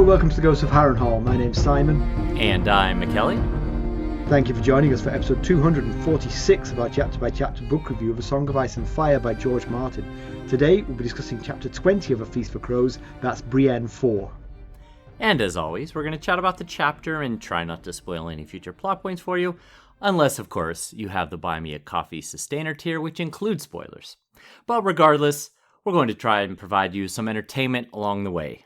welcome to the Ghosts of Harrenhal. My name's Simon. And I'm Mackelly. Thank you for joining us for episode 246 of our chapter-by-chapter book review of A Song of Ice and Fire by George Martin. Today, we'll be discussing chapter 20 of A Feast for Crows. That's Brienne 4. And as always, we're going to chat about the chapter and try not to spoil any future plot points for you, unless, of course, you have the Buy Me a Coffee Sustainer tier, which includes spoilers. But regardless, we're going to try and provide you some entertainment along the way.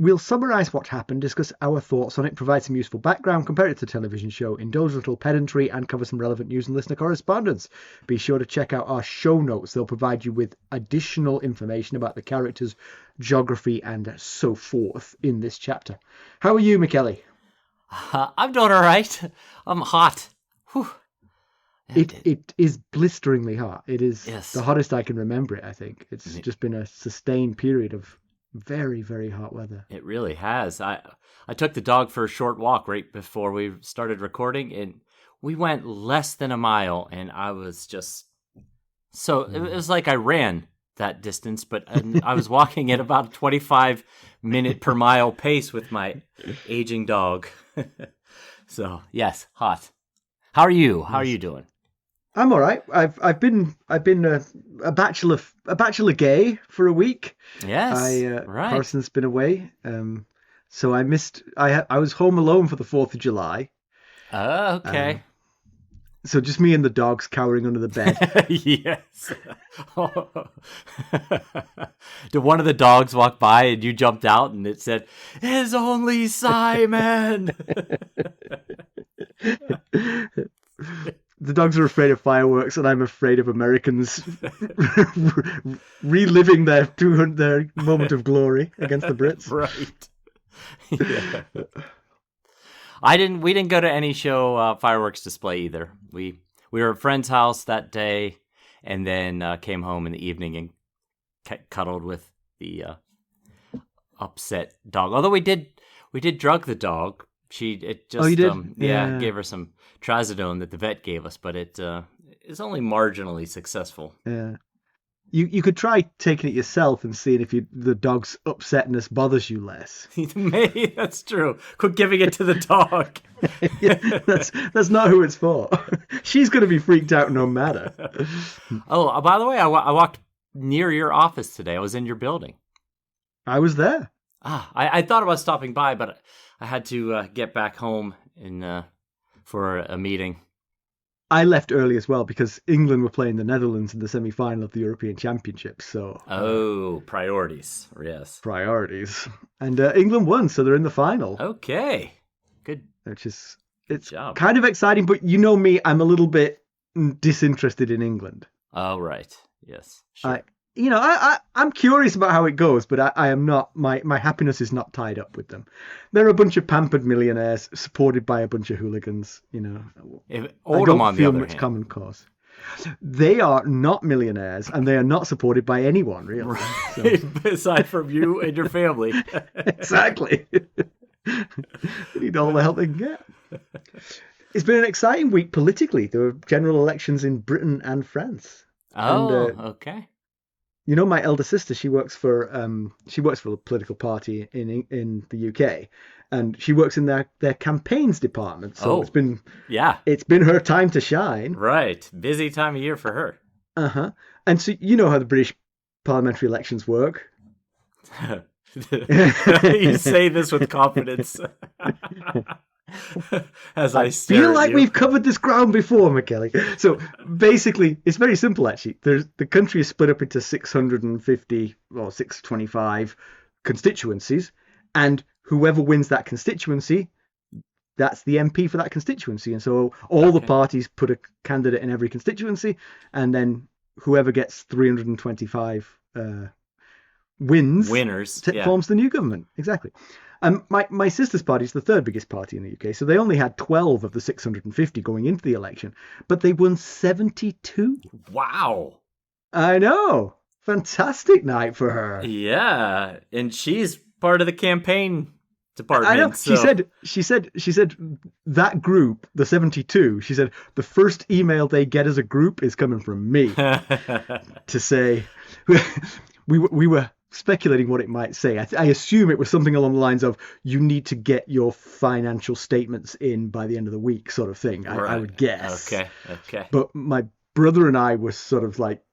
We'll summarise what happened, discuss our thoughts on it, provide some useful background, compare it to the television show, indulge a little pedantry, and cover some relevant news and listener correspondence. Be sure to check out our show notes. They'll provide you with additional information about the characters, geography, and so forth in this chapter. How are you, Mackelly? I'm doing all right. I'm hot. Whew. It is blisteringly hot. It is Yes. the hottest I can remember it, I think. It's just been a sustained period of very, very hot weather. It really has. I took the dog for a short walk right before we started recording, and we went less than a mile, and I was just so it was like I ran that distance, but I was walking at about a 25-minute per mile pace with my aging dog. So yes, hot. How are you? How are you doing? I'm all right. I've been a bachelor gay for a week. Yes, right. Carson's been away, so I missed. I was home alone for the 4th of July. Oh, okay. So just me and the dogs cowering under the bed. Yes. Did one of the dogs walk by and you jumped out and it said, "It's only Simon"? The dogs are afraid of fireworks, and I'm afraid of Americans reliving their moment of glory against the Brits. Right. Yeah. We didn't go to any show fireworks display either. We were at a friend's house that day, and then came home in the evening and cuddled with the upset dog. Although we did drug the dog. Oh, you did? Gave her some trazodone that the vet gave us, but it is only marginally successful. Yeah. You could try taking it yourself and seeing if the dog's upsetness bothers you less. Maybe that's true. Quit giving it to the dog. Yeah, that's not who it's for. She's going to be freaked out no matter. Oh, by the way, I walked near your office today. I was in your building. I was there. I thought about stopping by, but I had to get back home for a meeting. I left early as well because England were playing the Netherlands in the semi-final of the European Championship. So priorities. Yes. Priorities. And England won, so they're in the final. Okay. Good. It's job. Kind of exciting, but you know me, I'm a little bit disinterested in England. Oh, right. Yes. Sure. I'm curious about how it goes, but I am not. My happiness is not tied up with them. They're a bunch of pampered millionaires supported by a bunch of hooligans. If I Oldham, don't on the feel other much hand. common cause. They are not millionaires, and they are not supported by anyone, really. Right. So. Aside from you and your family. Exactly. They need all the help they can get. It's been an exciting week politically. There were general elections in Britain and France. Oh, okay. You know, my elder sister, she works for a political party in the UK, and she works in their campaigns department. So it's been her time to shine. Right, busy time of year for her. And so you know how the British parliamentary elections work. You say this with confidence. As I feel like we've covered this ground before, Mackelly. So basically, it's very simple, actually. The country is split up into 650 or 625 constituencies, and whoever wins that constituency, that's the MP for that constituency. And so all the parties put a candidate in every constituency, and then whoever gets 325 winners forms the new government. Exactly. My sister's party is the third biggest party in the UK, so they only had 12 of the 650 going into the election, but they won 72. Wow. I know. Fantastic night for her. Yeah, and she's part of the campaign department. I know. So. She said that group, the 72, she said the first email they get as a group is coming from me to say we were speculating what it might say. I assume it was something along the lines of, you need to get your financial statements in by the end of the week, sort of thing. Right. I would guess. Okay. But my brother and I were sort of like,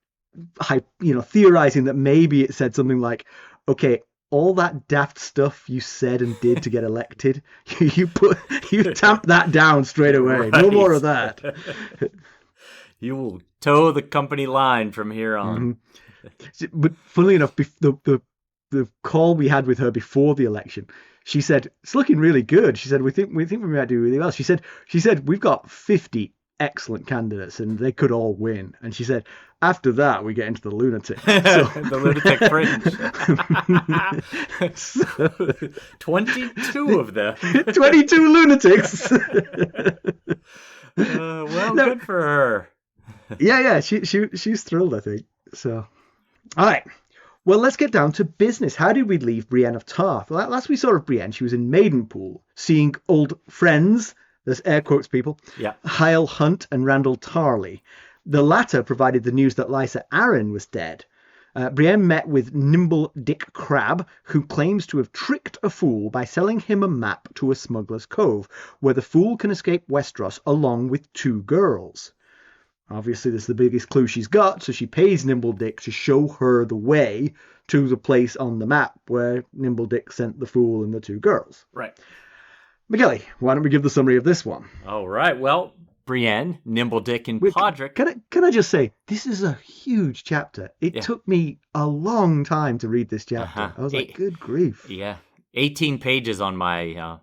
theorizing that maybe it said something like, okay, all that daft stuff you said and did to get elected, you tamped that down straight away. Right. No more of that. You will toe the company line from here on. Mm-hmm. But funnily enough, the call we had with her before the election, she said, it's looking really good. She said, we think we might do really well. She said, we've got 50 excellent candidates and they could all win. And she said, after that, we get into the lunatic. So... the lunatic fringe. 22 of them. 22 lunatics. Good for her. Yeah, she's thrilled, I think. So, all right. Well, let's get down to business. How did we leave Brienne of Tarth? Well, last we saw of Brienne, she was in Maidenpool, seeing old friends, there's air quotes, people, Hyle Hunt and Randyl Tarly. The latter provided the news that Lysa Arryn was dead. Brienne met with Nimble Dick Crabb, who claims to have tricked a fool by selling him a map to a smuggler's cove, where the fool can escape Westeros along with 2 girls. Obviously, this is the biggest clue she's got, so she pays Nimble Dick to show her the way to the place on the map where Nimble Dick sent the fool and the 2 girls. Right. Mackelly, why don't we give the summary of this one? All right. Well, Brienne, Nimble Dick, and Podrick. Can I just say, this is a huge chapter. It took me a long time to read this chapter. I was like, good grief. Yeah. 18 pages on my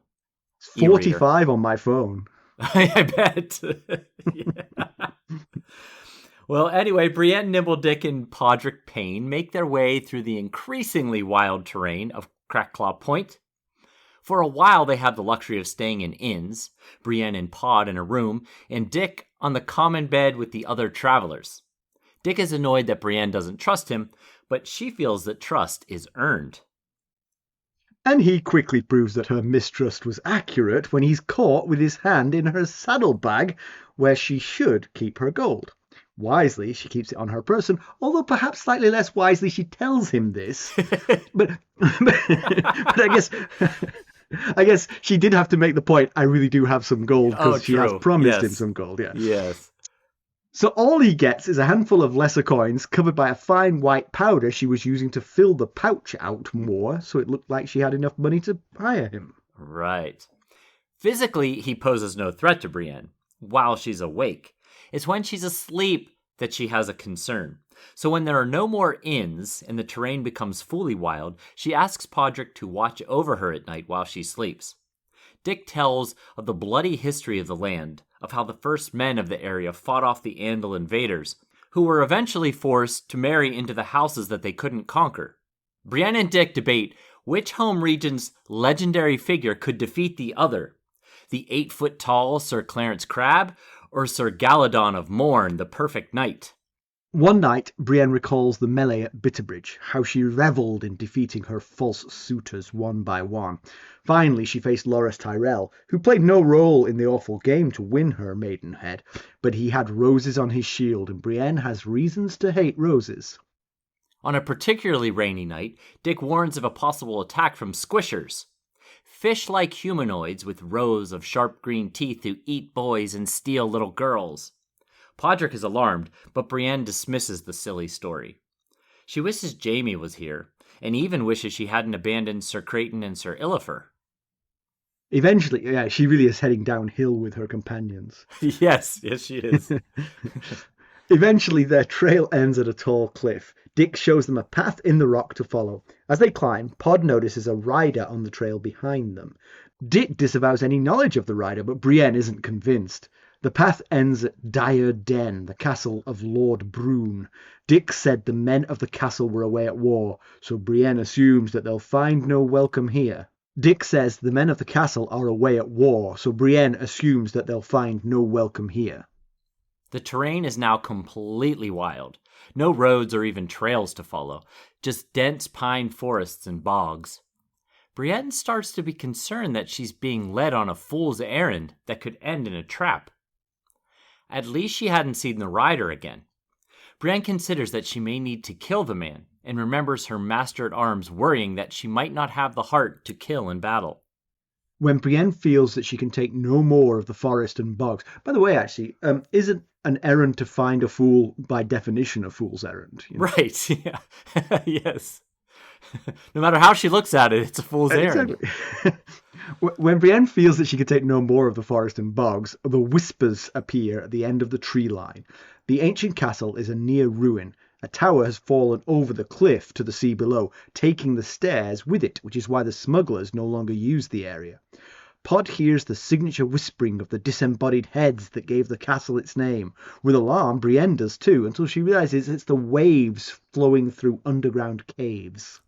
45 e-reader. On my phone. I bet. Well, anyway, Brienne, Nimble Dick, and Podrick Payne make their way through the increasingly wild terrain of Crackclaw Point. For a while, they have the luxury of staying in inns, Brienne and Pod in a room, and Dick on the common bed with the other travelers. Dick is annoyed that Brienne doesn't trust him, but she feels that trust is earned. And he quickly proves that her mistrust was accurate when he's caught with his hand in her saddlebag, where she should keep her gold. Wisely, she keeps it on her person, although perhaps slightly less wisely she tells him this. but I guess she did have to make the point, I really do have some gold, because she has promised him some gold. Yeah. Yes. So all he gets is a handful of lesser coins covered by a fine white powder she was using to fill the pouch out more, so it looked like she had enough money to hire him. Right. Physically, he poses no threat to Brienne while she's awake. It's when she's asleep that she has a concern. So when there are no more inns and the terrain becomes fully wild, she asks Podrick to watch over her at night while she sleeps. Dick tells of the bloody history of the land, of how the first men of the area fought off the Andal invaders, who were eventually forced to marry into the houses that they couldn't conquer. Brienne and Dick debate which home region's legendary figure could defeat the other, the 8-foot-tall Sir Clarence Crabb, or Sir Galladon of Morn, the perfect knight. One night, Brienne recalls the melee at Bitterbridge, how she revelled in defeating her false suitors one by one. Finally, she faced Loras Tyrell, who played no role in the awful game to win her maidenhead, but he had roses on his shield, and Brienne has reasons to hate roses. On a particularly rainy night, Dick warns of a possible attack from squishers, fish-like humanoids with rows of sharp green teeth who eat boys and steal little girls. Podrick is alarmed, but Brienne dismisses the silly story. She wishes Jaime was here, and even wishes she hadn't abandoned Sir Creighton and Sir Illifer. Eventually, she really is heading downhill with her companions. Yes, she is. Eventually, their trail ends at a tall cliff. Dick shows them a path in the rock to follow. As they climb, Pod notices a rider on the trail behind them. Dick disavows any knowledge of the rider, but Brienne isn't convinced. The path ends at Dire Den, the castle of Lord Brune. Dick said the men of the castle were away at war, so Brienne assumes that they'll find no welcome here. Dick says the men of the castle are away at war, so Brienne assumes that they'll find no welcome here. The terrain is now completely wild. No roads or even trails to follow, just dense pine forests and bogs. Brienne starts to be concerned that she's being led on a fool's errand that could end in a trap. At least she hadn't seen the rider again. Brienne considers that she may need to kill the man, and remembers her master-at-arms worrying that she might not have the heart to kill in battle. When Brienne feels that she can take no more of the forest and bogs. By the way, actually, isn't an errand to find a fool by definition a fool's errand? You know? Right, yeah. Yes. No matter how she looks at it, it's a fool's errand. When Brienne feels that she can take no more of the forest and bogs, the whispers appear at the end of the tree line. The ancient castle is a near ruin. A tower has fallen over the cliff to the sea below, taking the stairs with it, which is why the smugglers no longer use the area. Pod hears the signature whispering of the disembodied heads that gave the castle its name. With alarm, Brienne does too, until she realizes it's the waves flowing through underground caves.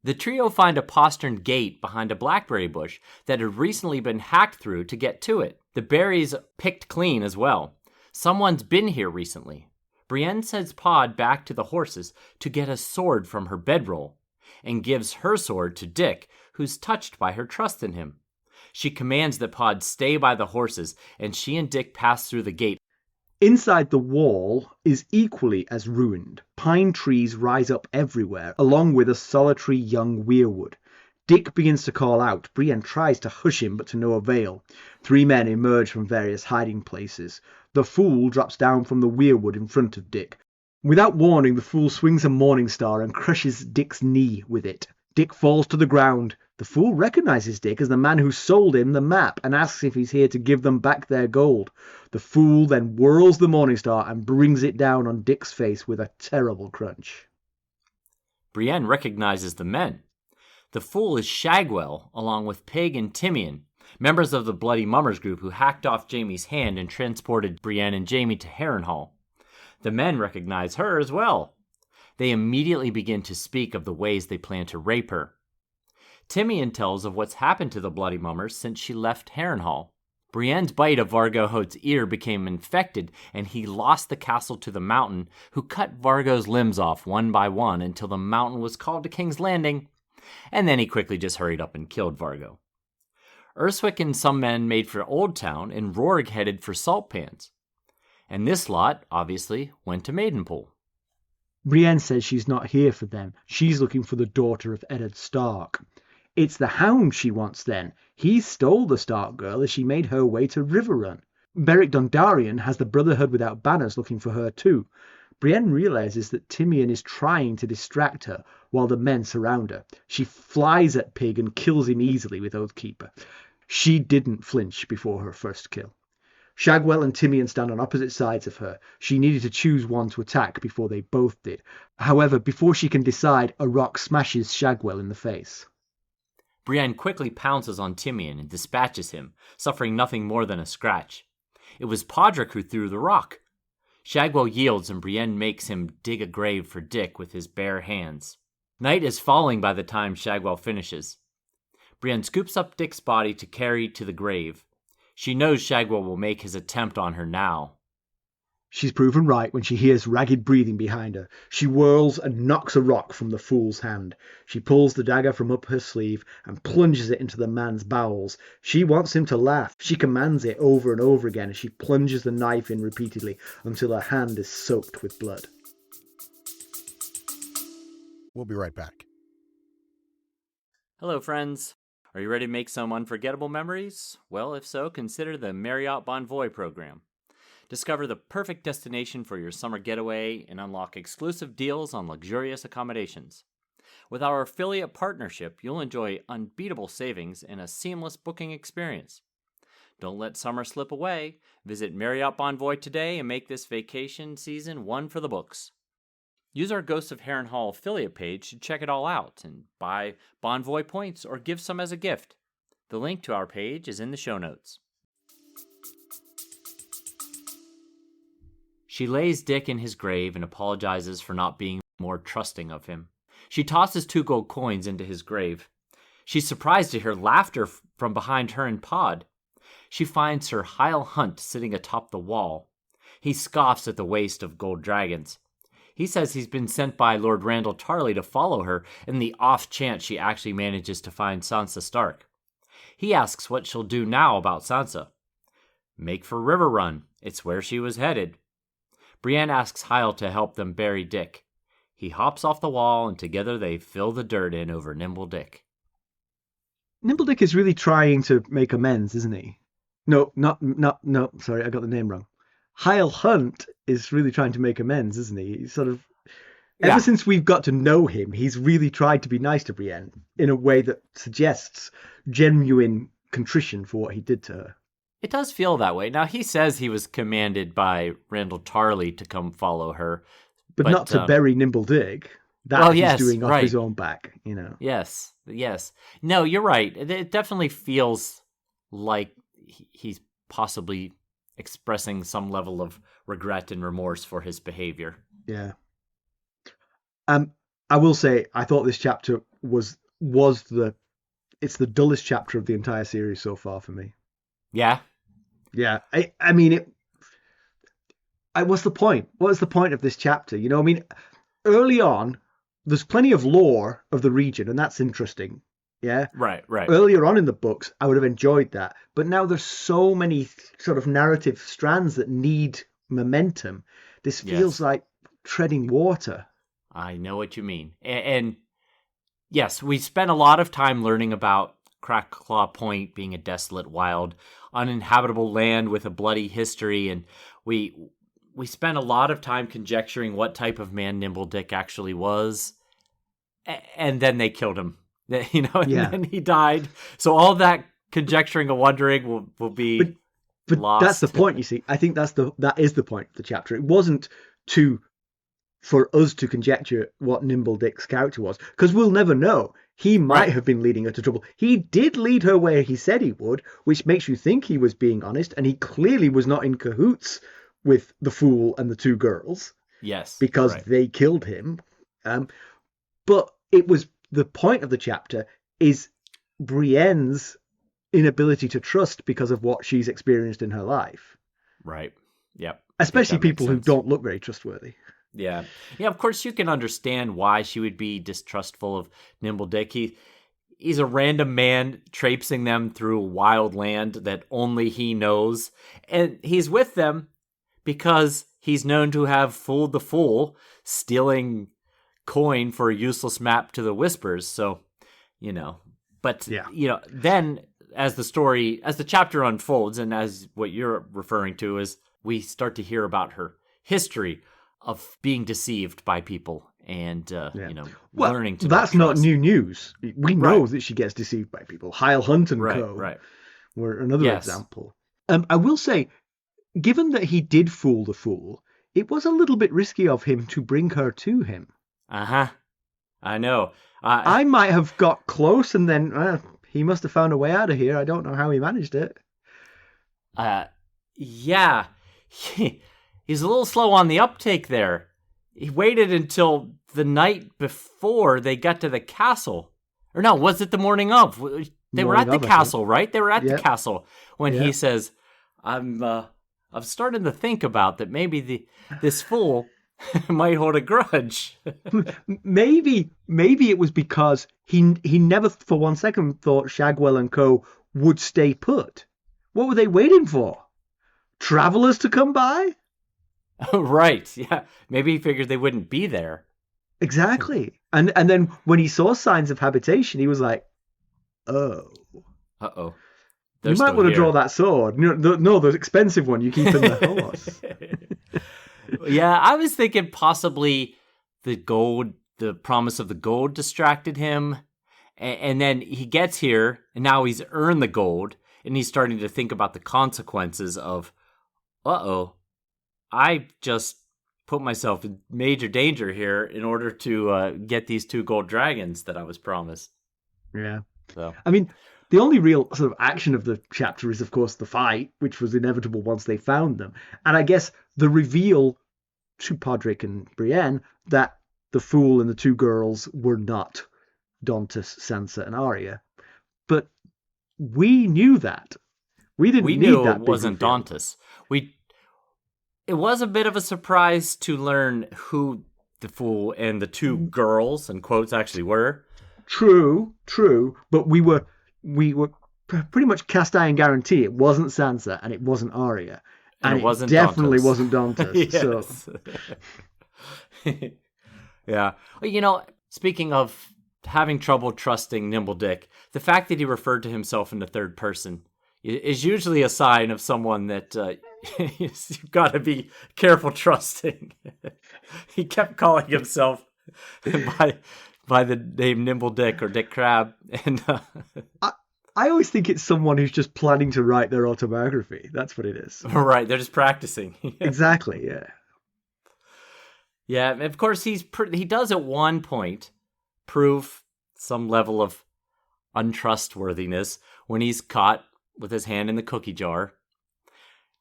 The trio find a postern gate behind a blackberry bush that had recently been hacked through to get to it. The berries picked clean as well. Someone's been here recently. Brienne sends Pod back to the horses to get a sword from her bedroll, and gives her sword to Dick, who's touched by her trust in him. She commands that Pod stay by the horses, and she and Dick pass through the gate. Inside the wall is equally as ruined. Pine trees rise up everywhere, along with a solitary young weirwood. Dick begins to call out. Brienne tries to hush him, but to no avail. 3 men emerge from various hiding places. The fool drops down from the weirwood in front of Dick. Without warning, the fool swings a morning star and crushes Dick's knee with it. Dick falls to the ground. The fool recognizes Dick as the man who sold him the map and asks if he's here to give them back their gold. The fool then whirls the morning star and brings it down on Dick's face with a terrible crunch. Brienne recognizes the men. The fool is Shagwell, along with Pig and Timeon, members of the Bloody Mummers group who hacked off Jaime's hand and transported Brienne and Jaime to Harrenhal. The men recognize her as well. They immediately begin to speak of the ways they plan to rape her. Timeon tells of what's happened to the Bloody Mummers since she left Harrenhal. Brienne's bite of Vargo Hoat's ear became infected, and he lost the castle to the Mountain, who cut Vargo's limbs off one by one until the Mountain was called to King's Landing, and then he quickly just hurried up and killed Vargo. Urswick and some men made for Old Town, and Rorig headed for Salt Pans. And this lot, obviously, went to Maidenpool. Brienne says she's not here for them. She's looking for the daughter of Eddard Stark. It's the Hound she wants then. He stole the Stark girl as she made her way to Riverrun. Beric Dondarrion has the Brotherhood Without Banners looking for her too. Brienne realizes that Timeon is trying to distract her while the men surround her. She flies at Pig and kills him easily with Oathkeeper. She didn't flinch before her first kill. Shagwell and Timeon stand on opposite sides of her. She needed to choose one to attack before they both did. However, before she can decide, a rock smashes Shagwell in the face. Brienne quickly pounces on Timeon and dispatches him, suffering nothing more than a scratch. It was Podrick who threw the rock. Shagwell yields and Brienne makes him dig a grave for Dick with his bare hands. Night is falling by the time Shagwell finishes. Brienne scoops up Dick's body to carry to the grave. She knows Shagwell will make his attempt on her now. She's proven right when she hears ragged breathing behind her. She whirls and knocks a rock from the fool's hand. She pulls the dagger from up her sleeve and plunges it into the man's bowels. She wants him to laugh. She commands it over and over again as she plunges the knife in repeatedly until her hand is soaked with blood. We'll be right back. Hello, friends. Are you ready to make some unforgettable memories? Well, if so, consider the Marriott Bonvoy program. Discover the perfect destination for your summer getaway and unlock exclusive deals on luxurious accommodations. With our affiliate partnership, you'll enjoy unbeatable savings and a seamless booking experience. Don't let summer slip away. Visit Marriott Bonvoy today and make this vacation season one for the books. Use our Ghosts of Harrenhal affiliate page to check it all out and buy Bonvoy points or give some as a gift. The link to our page is in the show notes. She lays Dick in his grave and apologizes for not being more trusting of him. She tosses 2 gold coins into his grave. She's surprised to hear laughter from behind her and Pod. She finds Sir Hyle Hunt sitting atop the wall. He scoffs at the waste of gold dragons. He says he's been sent by Lord Randyl Tarly to follow her in the off chance she actually manages to find Sansa Stark. He asks what she'll do now about Sansa. Make for Riverrun. It's where she was headed. Brienne asks Hyle to help them bury Dick. He hops off the wall, and together they fill the dirt in over Nimble Dick. Nimble Dick is really trying to make amends, isn't he? No, sorry, I got the name wrong. Hyle Hunt is really trying to make amends, isn't he? He's sort of... Ever since we've got to know him, he's really tried to be nice to Brienne in a way that suggests genuine contrition for what he did to her. It does feel that way. Now, he says he was commanded by Randyl Tarly to come follow her. But not to bury Nimble Dick. That he's doing off his own back, you know. Yes. No, you're right. It definitely feels like he's possibly expressing some level of regret and remorse for his behavior. Yeah. I will say, I thought this chapter was the dullest chapter of the entire series so far for me. Yeah. Yeah. I mean, what's the point? What is the point of this chapter? You know, I mean, early on, there's plenty of lore of the region, and that's interesting. Yeah. Right. Earlier on in the books, I would have enjoyed that. But now there's so many sort of narrative strands that need momentum. This feels like treading water. I know what you mean. And yes, we spent a lot of time learning about Crackclaw Point being a desolate, wild, uninhabitable land with a bloody history, and we spent a lot of time conjecturing what type of man Nimble Dick actually was, and then they killed him, you know, and then he died. So all that conjecturing and wondering will be lost. That's the point, you see. I think that is the point of the chapter. It wasn't for us to conjecture what Nimble Dick's character was, because we'll never know. He might have been leading her to trouble. He did lead her where he said he would, which makes you think he was being honest, and he clearly was not in cahoots with the fool and the two girls. Yes. Because they killed him. But it was the point of the chapter is Brienne's inability to trust because of what she's experienced in her life. Right. Yep. Especially people who don't look very trustworthy. Yeah. Yeah, of course you can understand why she would be distrustful of Nimble Dick. He's a random man traipsing them through wild land that only he knows. And he's with them because he's known to have fooled the fool, stealing coin for a useless map to the Whispers. So, you know, but, you know, then as the chapter unfolds, and as what you're referring to is we start to hear about her history of being deceived by people and, you know, learning to that's not new news. We know that she gets deceived by people. Hyle Hunt and co. Were another example. I will say, given that he did fool the fool, it was a little bit risky of him to bring her to him. Uh-huh. I know. I might have got close and then he must have found a way out of here. I don't know how he managed it. Yeah. He's a little slow on the uptake there. He waited until the night before they got to the castle. Or no, was it the morning of? They were at the castle, right? They were at the castle when he says, I'm starting to think about that maybe this fool might hold a grudge. Maybe it was because he never for one second thought Shagwell and co. would stay put. What were they waiting for? Travelers to come by? Oh, right. Yeah. Maybe he figured they wouldn't be there. Exactly. And then when he saw signs of habitation, he was like, oh. Uh-oh. You might want to draw that sword. No, the expensive one you keep in the horse. Yeah, I was thinking possibly the promise of the gold distracted him. And then he gets here, and now he's earned the gold, and he's starting to think about the consequences of, I just put myself in major danger here in order to get these 2 gold dragons that I was promised. Yeah. So I mean, the only real sort of action of the chapter is, of course, the fight, which was inevitable once they found them. And I guess the reveal to Podrick and Brienne that the fool and the 2 girls were not Dantas, Sansa, and Arya. But we knew that. We didn't need that. We knew it wasn't Dantas. It was a bit of a surprise to learn who the fool and the 2 girls, and quotes, actually were. True. But we were pretty much cast iron guarantee it wasn't Sansa and it wasn't Arya. And it wasn't definitely Dantos. wasn't Dantos. So Yes. Yeah. Well, you know, speaking of having trouble trusting Nimble Dick, the fact that he referred to himself in the third person is usually a sign of someone that you've got to be careful trusting. He kept calling himself by the name Nimble Dick or Dick Crabb, and I always think it's someone who's just planning to write their autobiography. That's what it is. right, they're just practicing. Exactly. Yeah. Yeah, and of course he does at one point prove some level of untrustworthiness when he's caught with his hand in the cookie jar.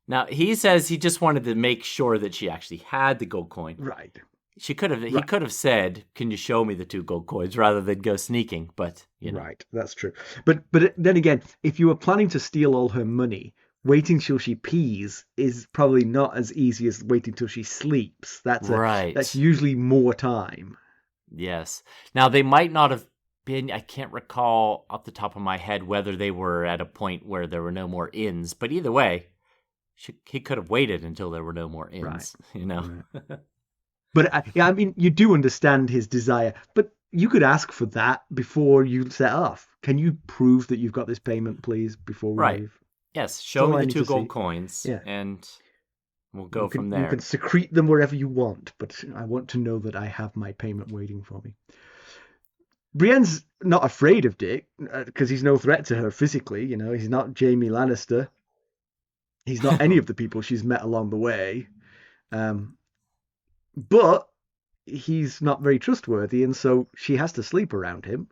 Now, he says he just wanted to make sure that she actually had the gold coin. Right. He could have said, "Can you show me the 2 gold coins?" rather than go sneaking, but you know. Right, that's true. But then again, if you were planning to steal all her money, waiting till she pees is probably not as easy as waiting till she sleeps. That's usually more time. Yes. Now, they might not have been, I can't recall off the top of my head whether they were at a point where there were no more inns, but either way, he could have waited until there were no more inns, right. You know. Right. But I mean, you do understand his desire, but you could ask for that before you set off. Can you prove that you've got this payment, please, before we leave? Yes, show me the 2 gold coins, and we'll go from there. You can secrete them wherever you want, but I want to know that I have my payment waiting for me. Brienne's not afraid of Dick, because he's no threat to her physically. You know, he's not Jaime Lannister. He's not any of the people she's met along the way. But he's not very trustworthy, and so she has to sleep around him.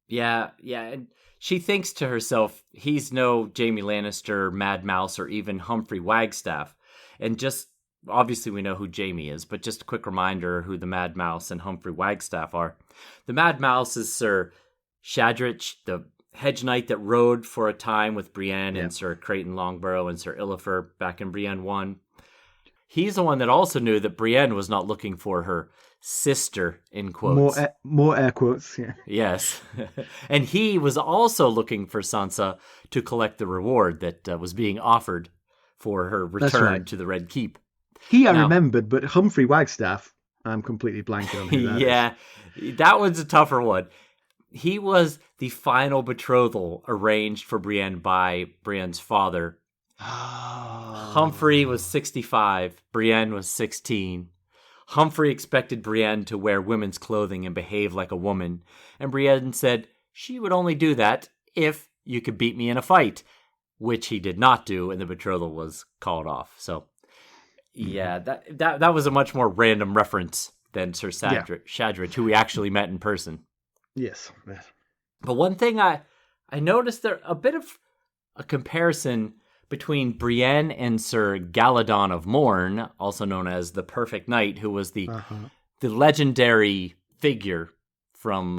Yeah. And she thinks to herself, he's no Jaime Lannister, Mad Mouse, or even Humphrey Wagstaff. And just, obviously we know who Jaime is, but just a quick reminder who the Mad Mouse and Humphrey Wagstaff are. The Mad Mouse is Sir Shadrich, the hedge knight that rode for a time with Brienne and Sir Creighton Longborough and Sir Illifer back in Brienne 1. He's the one that also knew that Brienne was not looking for her sister, in quotes. More air quotes, yeah. Yes. And he was also looking for Sansa to collect the reward that was being offered for her return to the Red Keep. I remembered, but Humphrey Wagstaff, I'm completely blanking on who that is. That one's a tougher one. He was the final betrothal arranged for Brienne by Brienne's father. Humphrey was 65. Brienne was 16. Humphrey expected Brienne to wear women's clothing and behave like a woman, and Brienne said she would only do that if you could beat me in a fight, which he did not do, and the betrothal was called off. So, yeah, that was a much more random reference than Sir Shadrich, who we actually met in person. Yes. But one thing I noticed there, a bit of a comparison between Brienne and Sir Galladon of Morn, also known as the Perfect Knight, who was the legendary figure from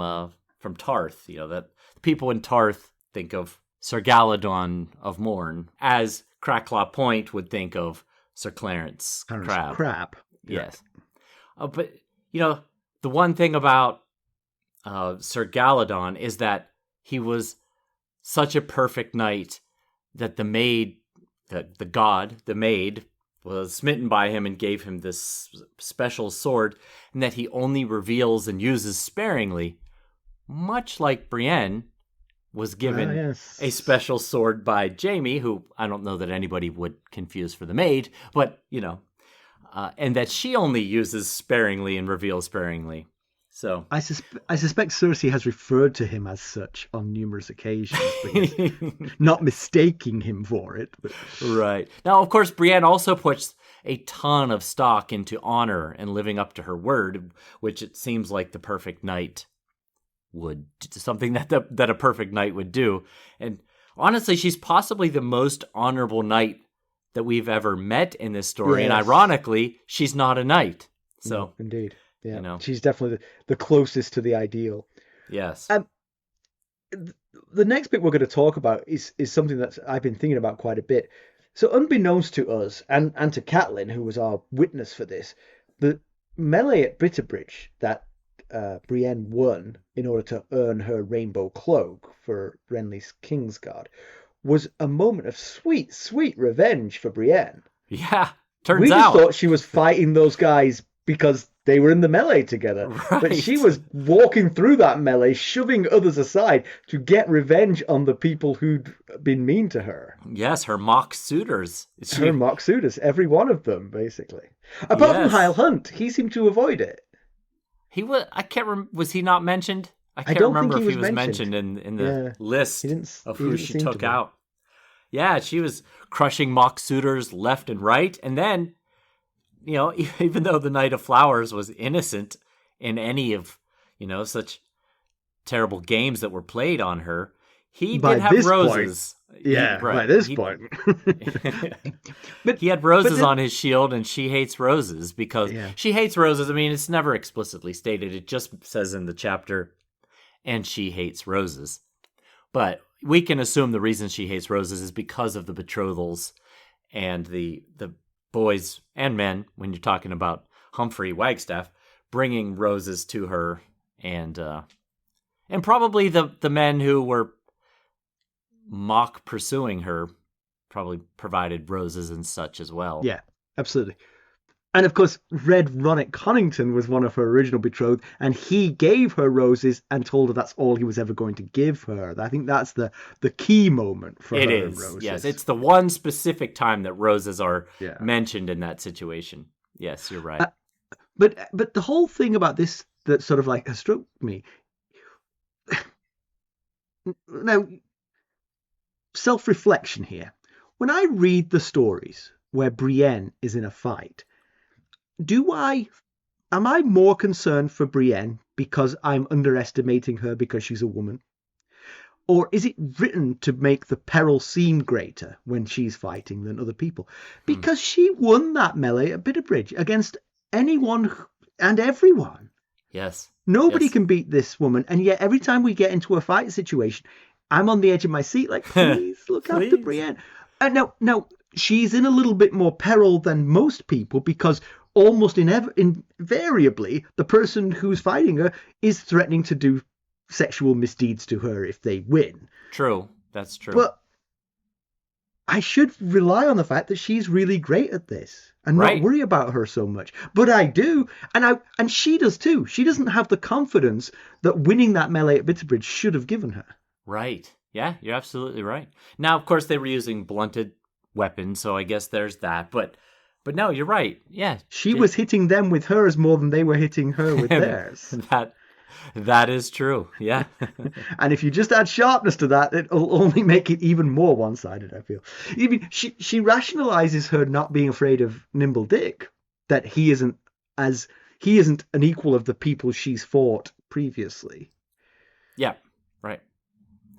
Tarth. You know, that people in Tarth think of Sir Galladon of Morn, as Cracklaw Point would think of Sir Clarence Crabb. Yes. But, you know, the one thing about Sir Galladon is that he was such a perfect knight that the maid, the maid, was smitten by him and gave him this special sword, and that he only reveals and uses sparingly, much like Brienne was given a special sword by Jaime, who I don't know that anybody would confuse for the maid, but, you know, and that she only uses sparingly and reveals sparingly. So I suspect Cersei has referred to him as such on numerous occasions, not mistaking him for it. But... Right. Now, of course, Brienne also puts a ton of stock into honor and living up to her word, which it seems like the perfect knight would, something that a perfect knight would do. And honestly, she's possibly the most honorable knight that we've ever met in this story. Yes. And ironically, she's not a knight. So no, indeed. Yeah, you know. She's definitely the closest to the ideal. Yes. The next bit we're going to talk about is something that I've been thinking about quite a bit. So unbeknownst to us and to Catelyn, who was our witness for this, the melee at Bitterbridge that Brienne won in order to earn her rainbow cloak for Renly's Kingsguard was a moment of sweet, sweet revenge for Brienne. Yeah, We turns just out. thought she was fighting those guys because they were in the melee together. But she Right. was walking through that melee, shoving others aside to get revenge on the people who'd been mean to her. Yes, her mock suitors. Her mock suitors, every one of them, basically. Apart from Hyle Yes. Hunt, he seemed to avoid it. He was. I can't remember. Was he not mentioned? I I can't don't think remember he if he was was mentioned. mentioned in the Yeah, list of He who didn't she seem to took be. out. Yeah, she was crushing mock suitors left and right, and then, even though the Knight of Flowers was innocent in any of, such terrible games that were played on her, he By did have this point, roses. yeah, by Right. this point. but He had roses the- on his shield, and she hates roses because Yeah. she hates roses. I mean, it's never explicitly stated. It just says in the chapter, and she hates roses. But we can assume the reason she hates roses is because of the betrothals and the boys and men, when you're talking about Humphrey Wagstaff, bringing roses to her, and probably the men who were mock pursuing her probably provided roses and such as well. Yeah, absolutely. And of course, Red Ronick Connington was one of her original betrothed, and he gave her roses and told her that's all he was ever going to give her. I think that's the key moment for It her. is. Roses. Yes, it's the one specific time that roses are Yeah. mentioned in that situation. Yes, you're right. But the whole thing about this that sort of like has struck me. Now, self-reflection here. When I read the stories where Brienne is in a fight, am I more concerned for Brienne because I'm underestimating her because she's a woman? Or is it written to make the peril seem greater when she's fighting than other people? Because she won that melee at Bitterbridge against anyone and everyone. Yes. Nobody Yes. can beat this woman, and yet every time we get into a fight situation, I'm on the edge of my seat like, please look after Please. Brienne. Now, she's in a little bit more peril than most people because almost invariably the person who's fighting her is threatening to do sexual misdeeds to her if they win. True. That's true. But I should rely on the fact that she's really great at this and Right. not worry about her so much. But I do, and she does too. She doesn't have the confidence that winning that melee at Bitterbridge should have given her. Right. Yeah, you're absolutely right. Now, of course, they were using blunted weapons, so I guess there's that. But no, you're right. Yeah. She was hitting them with hers more than they were hitting her with theirs. That is true. Yeah. And if you just add sharpness to that, it'll only make it even more one-sided, I feel. I mean, she rationalizes her not being afraid of Nimble Dick, that he isn't an equal of the people she's fought previously. Yeah. Right.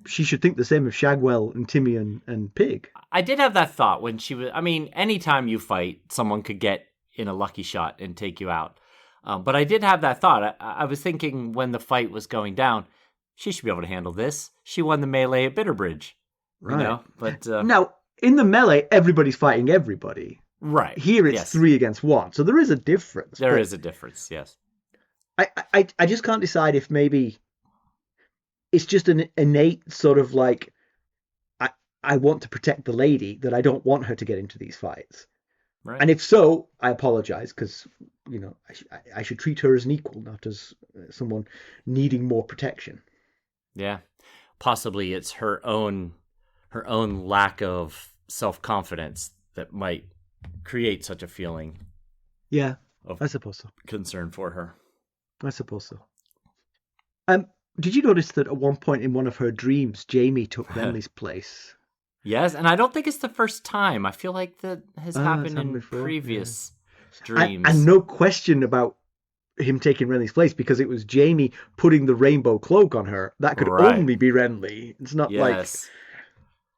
She should think the same of Shagwell and Timeon and Pig. I did have that thought when she was. I mean, anytime you fight, someone could get in a lucky shot and take you out. But I did have that thought. I was thinking when the fight was going down, she should be able to handle this. She won the melee at Bitterbridge. Right. You know? But now, in the melee, everybody's fighting everybody. right. Here it's Yes. 3 against 1. So there is a difference. There but is a difference, yes. I just can't decide if maybe it's just an innate sort of like, I want to protect the lady, that I don't want her to get into these fights. Right. And if so, I apologize because, I should treat her as an equal, not as someone needing more protection. Yeah. Possibly it's her own lack of self-confidence that might create such a feeling Yeah, of I suppose so. concern for her. I suppose so. Did you notice that at one point in one of her dreams, Jamie took Renly's place? Yes, and I don't think it's the first time. I feel like that has happened in before, previous dreams. And no question about him taking Renly's place because it was Jamie putting the rainbow cloak on her. That could Right. only be Renly. It's not like Yes.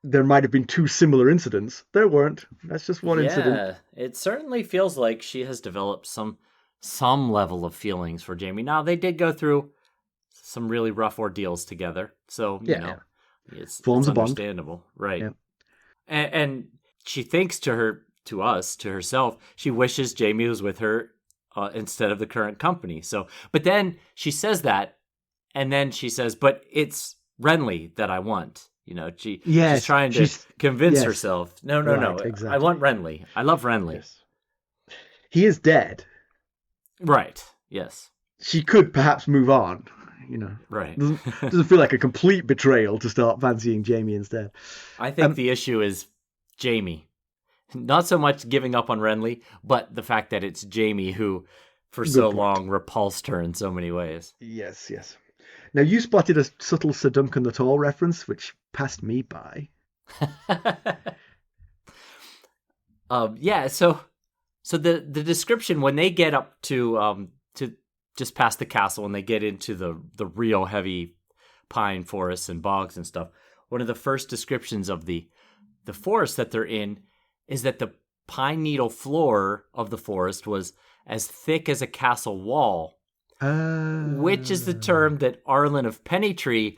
there might have been 2 similar incidents. There weren't. That's just one incident. Yeah, it certainly feels like she has developed some level of feelings for Jamie. Now, they did go through some really rough ordeals together, so, it's Forms a bond. understandable. Right. Yeah. And she thinks to herself, she wishes Jamie was with her instead of the current company. So, but then she says that, and then she says, but it's Renly that I want. She's trying to convince yes. herself. No. Exactly. I want Renly. I love Renly. Yes. He is dead. Right. Yes. She could perhaps move on. Right. Doesn't feel like a complete betrayal to start fancying Jaime instead. I think the issue is Jaime. Not so much giving up on Renly, but the fact that it's Jaime who, for so long, repulsed her in so many ways. Yes. Now, you spotted a subtle Sir Duncan the Tall reference, which passed me by. So the description, when they get up to just past the castle and they get into the real heavy pine forests and bogs and stuff, one of the first descriptions of the forest that they're in is that the pine needle floor of the forest was as thick as a castle wall, which is the term that Arlen of Pennytree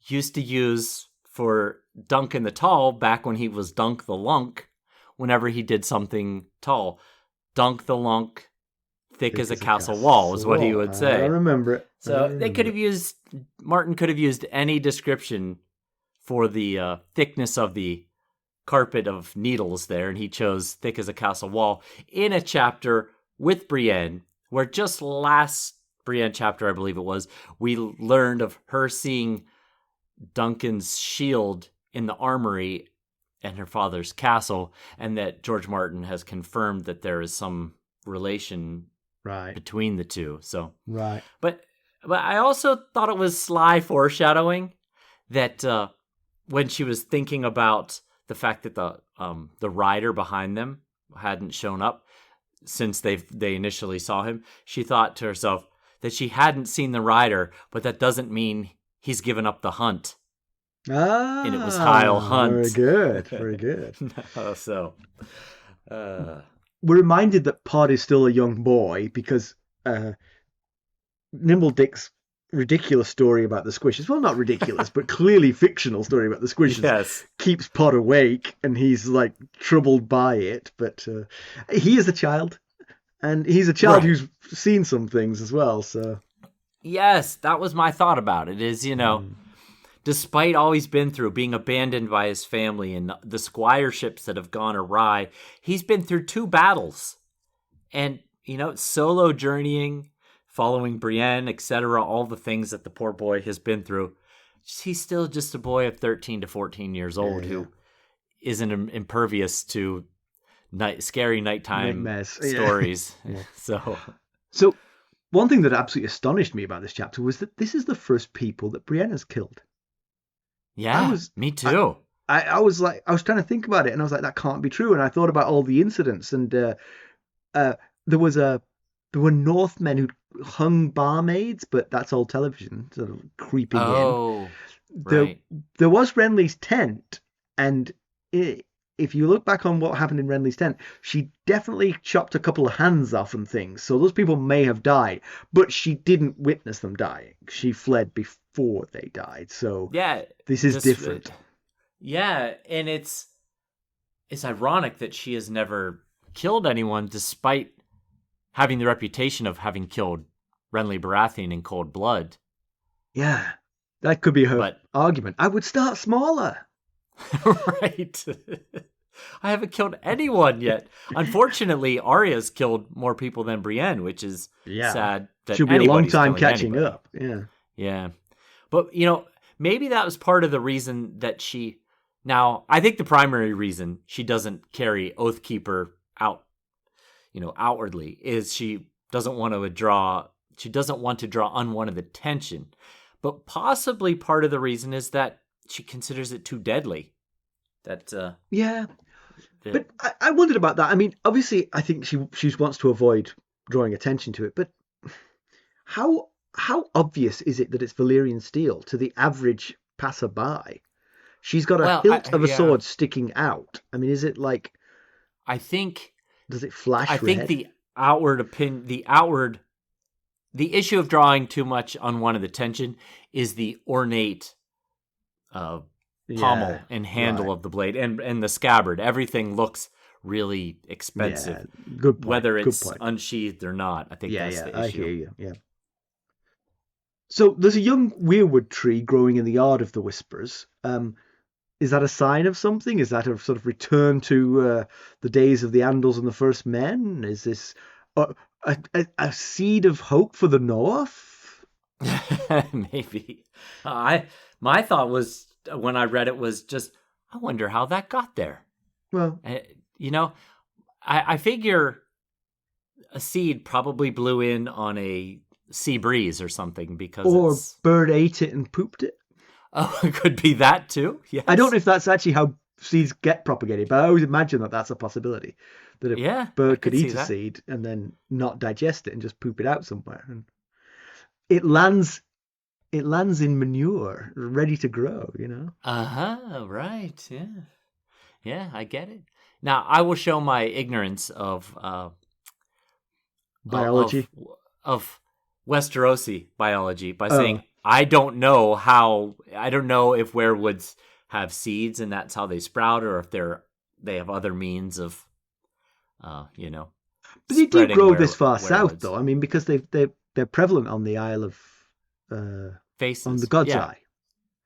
used to use for Duncan the Tall back when he was Dunk the Lunk, whenever he did something tall. Dunk the Lunk, thick as a castle wall is what he would say. I remember it. Martin could have used any description for the thickness of the carpet of needles there, and he chose thick as a castle wall in a chapter with Brienne, where just last Brienne chapter, I believe it was, we learned of her seeing Duncan's shield in the armory and her father's castle, and that George Martin has confirmed that there is some relation between the two. So, but I also thought it was sly foreshadowing that when she was thinking about the fact that the rider behind them hadn't shown up since they initially saw him, she thought to herself that she hadn't seen the rider, but that doesn't mean he's given up the hunt. And it was Hyle Hunt. Very good. We're reminded that Pod is still a young boy because Nimble Dick's ridiculous story about the squishes, well, not ridiculous, but clearly fictional story about the squishes, keeps Pod awake, and he's like troubled by it. But he is a child, and he's a child who's seen some things as well. So yes, that was my thought about it. Is despite all he's been through, being abandoned by his family and the squireships that have gone awry, he's been through 2 battles. And, solo journeying, following Brienne, etc., all the things that the poor boy has been through. He's still just a boy of 13 to 14 years old who isn't impervious to scary nighttime stories. So one thing that absolutely astonished me about this chapter was that this is the first people that Brienne has killed. Yeah, me too. I was trying to think about it, and I was like, that can't be true. And I thought about all the incidents, and there were Northmen who hung barmaids, but that's old television sort of creeping in. There was Renly's tent, and if you look back on what happened in Renly's tent, she definitely chopped a couple of hands off and things. So those people may have died, but she didn't witness them dying. She fled before they died. So this is different. And it's ironic that she has never killed anyone, despite having the reputation of having killed Renly Baratheon in cold blood. Yeah, that could be her argument. I would start smaller. Right. I haven't killed anyone yet. Unfortunately, Arya's killed more people than Brienne, which is sad. That she'll be a long time catching up. Yeah. But, maybe that was part of the reason that she... Now, I think the primary reason she doesn't carry Oathkeeper out, outwardly, is she doesn't want to draw unwanted attention. But possibly part of the reason is that she considers it too deadly. But I wondered about that. I mean, obviously, I think she wants to avoid drawing attention to it. But how obvious is it that it's Valyrian steel to the average passerby? She's got a hilt of a sword sticking out. I mean, is it like? I think. Does it flash? I think the issue of drawing too much unwanted attention is the ornate pommel and handle of the blade and the scabbard. Everything looks really expensive. Yeah, good point. Whether it's unsheathed or not. I think that's the issue. I hear you. Yeah. So there's a young weirwood tree growing in the yard of the Whispers. is that a sign of something? Is that a sort of return to the days of the Andals and the First Men? Is this a seed of hope for the North? Maybe. My thought was when I read it was just, I wonder how that got there. Well, you know, I figure a seed probably blew in on a sea breeze or something because bird ate it and pooped it. Oh, it could be that too. Yes. I don't know if that's actually how seeds get propagated, but I always imagine that that's a possibility. That a bird could eat a seed and then not digest it and just poop it out somewhere. And it lands in manure, ready to grow, Right. Yeah. Yeah, I get it. Now, I will show my ignorance of biology, of Westerosi biology by saying I don't know if werewoods have seeds and that's how they sprout, or if they have other means of, But they do grow this far south, though. I mean, because they're prevalent on the Isle of Faces, on the God's Eye.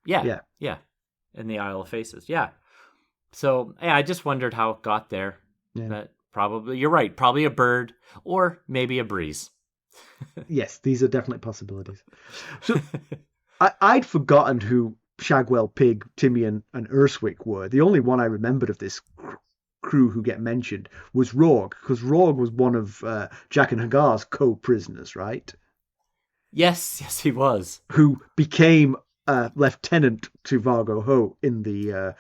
Yeah. In the Isle of Faces, yeah. So I just wondered how it got there. Yeah. But probably you're right. Probably a bird, or maybe a breeze. Yes, these are definitely possibilities. So I'd forgotten who Shagwell, Pig, Timeon, and Urswick were. The only one I remembered of this crew who get mentioned was Rourke, because Rourke was one of Jack and Hagar's co-prisoners, right? Yes, he was. Who became lieutenant to Vargo Hoat in the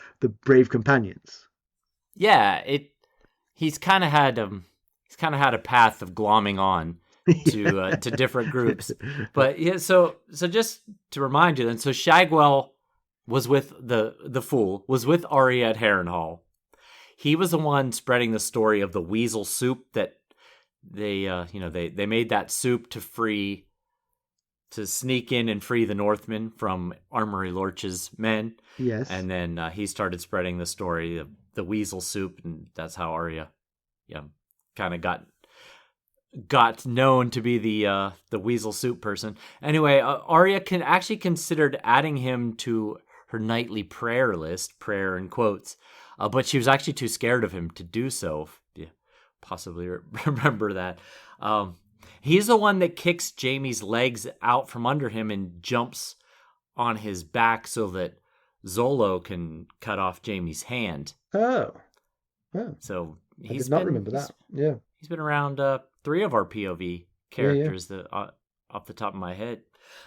Brave Companions. Yeah, he's kind of had a path of glomming on to different groups. But yeah, so just to remind you then, so Shagwell was with the Fool, was with Arya at Harrenhal. He was the one spreading the story of the weasel soup that they made that soup to sneak in and free the Northmen from Armory Lorch's men. Yes. And then he started spreading the story of the weasel soup, and that's how Arya kind of got known to be the weasel soup person. Anyway, Arya actually considered adding him to her nightly prayer list, prayer in quotes, but she was actually too scared of him to do so. You possibly remember that. He's the one that kicks Jaime's legs out from under him and jumps on his back so that Zolo can cut off Jaime's hand. Oh. So I did not remember that. Yeah. He's been around 3 of our POV characters off the top of my head.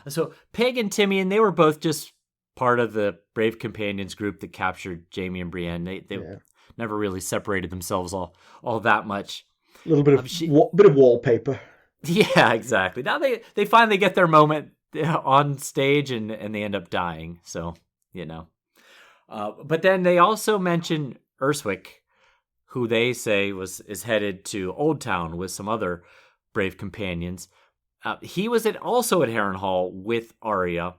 So Pig and Timeon, they were both just part of the Brave Companions group that captured Jaime and Brienne. They never really separated themselves all that much. A little bit of bit of wallpaper. Yeah, exactly. Now they finally get their moment on stage and they end up dying. So, but then they also mention Urswick, who they say is headed to Old Town with some other Brave Companions. He was also at Harrenhal with Arya.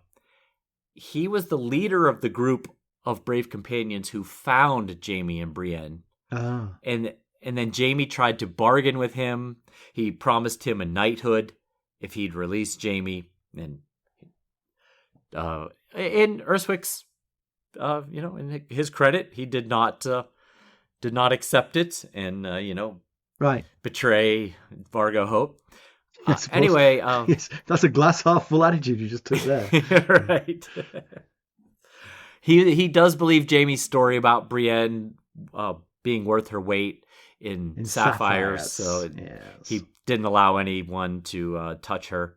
He was the leader of the group of Brave Companions who found Jaime and Brienne. Oh. And then Jaime tried to bargain with him. He promised him a knighthood if he'd release Jaime. And in Urswick's, in his credit, he did not accept it and right, betray Vargo Hoat. Anyway, yes, that's a glass half full attitude you just took there. Right. He does believe Jaime's story about Brienne being worth her weight in sapphires, so he didn't allow anyone to touch her.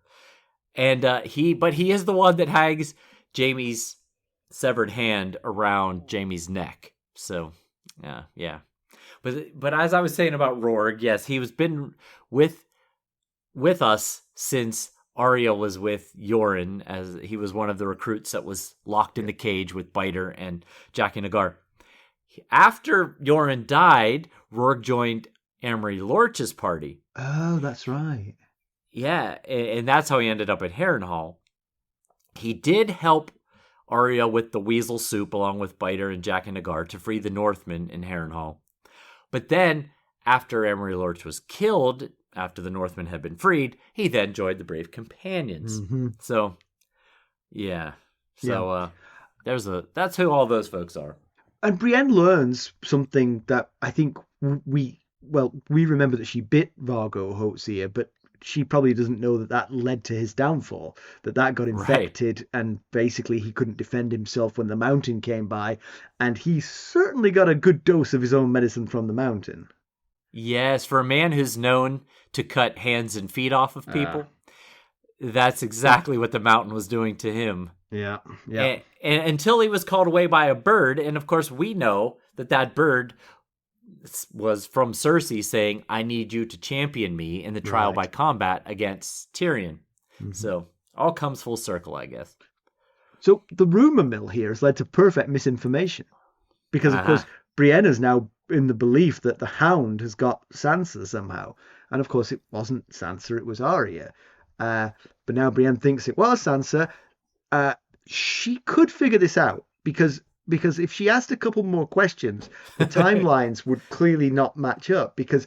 And he is the one that hangs Jaime's severed hand around Jaime's neck. So, yeah. But as I was saying about Rourke, yes, he was been with us since Arya was with Yoren, as he was one of the recruits that was locked in the cage with Biter and Jack and Hagar. After Yoren died, Rourke joined Amory Lorch's party. Oh, that's right. Yeah, and that's how he ended up at Harrenhal. He did help Arya with the weasel soup along with Biter and Jack and Hagar to free the Northmen in Harrenhal. But then, after Amory Lorch was killed, after the Northmen had been freed, he then joined the Brave Companions. Mm-hmm. So, yeah. So, that's who all those folks are. And Brienne learns something that I think we remember that she bit Vargo Hoatsier, but she probably doesn't know that that led to his downfall, that got Right. infected, and basically he couldn't defend himself when the mountain came by, and he certainly got a good dose of his own medicine from the mountain. Yes, for a man who's known to cut hands and feet off of people, that's exactly what the mountain was doing to him. Yeah, yeah. And until he was called away by a bird, and of course we know that bird was from Cersei saying, "I need you to champion me in the trial by combat against Tyrion." Mm-hmm. So all comes full circle, I guess. So the rumor mill here has led to perfect misinformation, because of course Brienne is now in the belief that the Hound has got Sansa somehow, and of course it wasn't Sansa, it was Arya. But now Brienne thinks it was Sansa. She could figure this out, because if she asked a couple more questions, the timelines would clearly not match up, because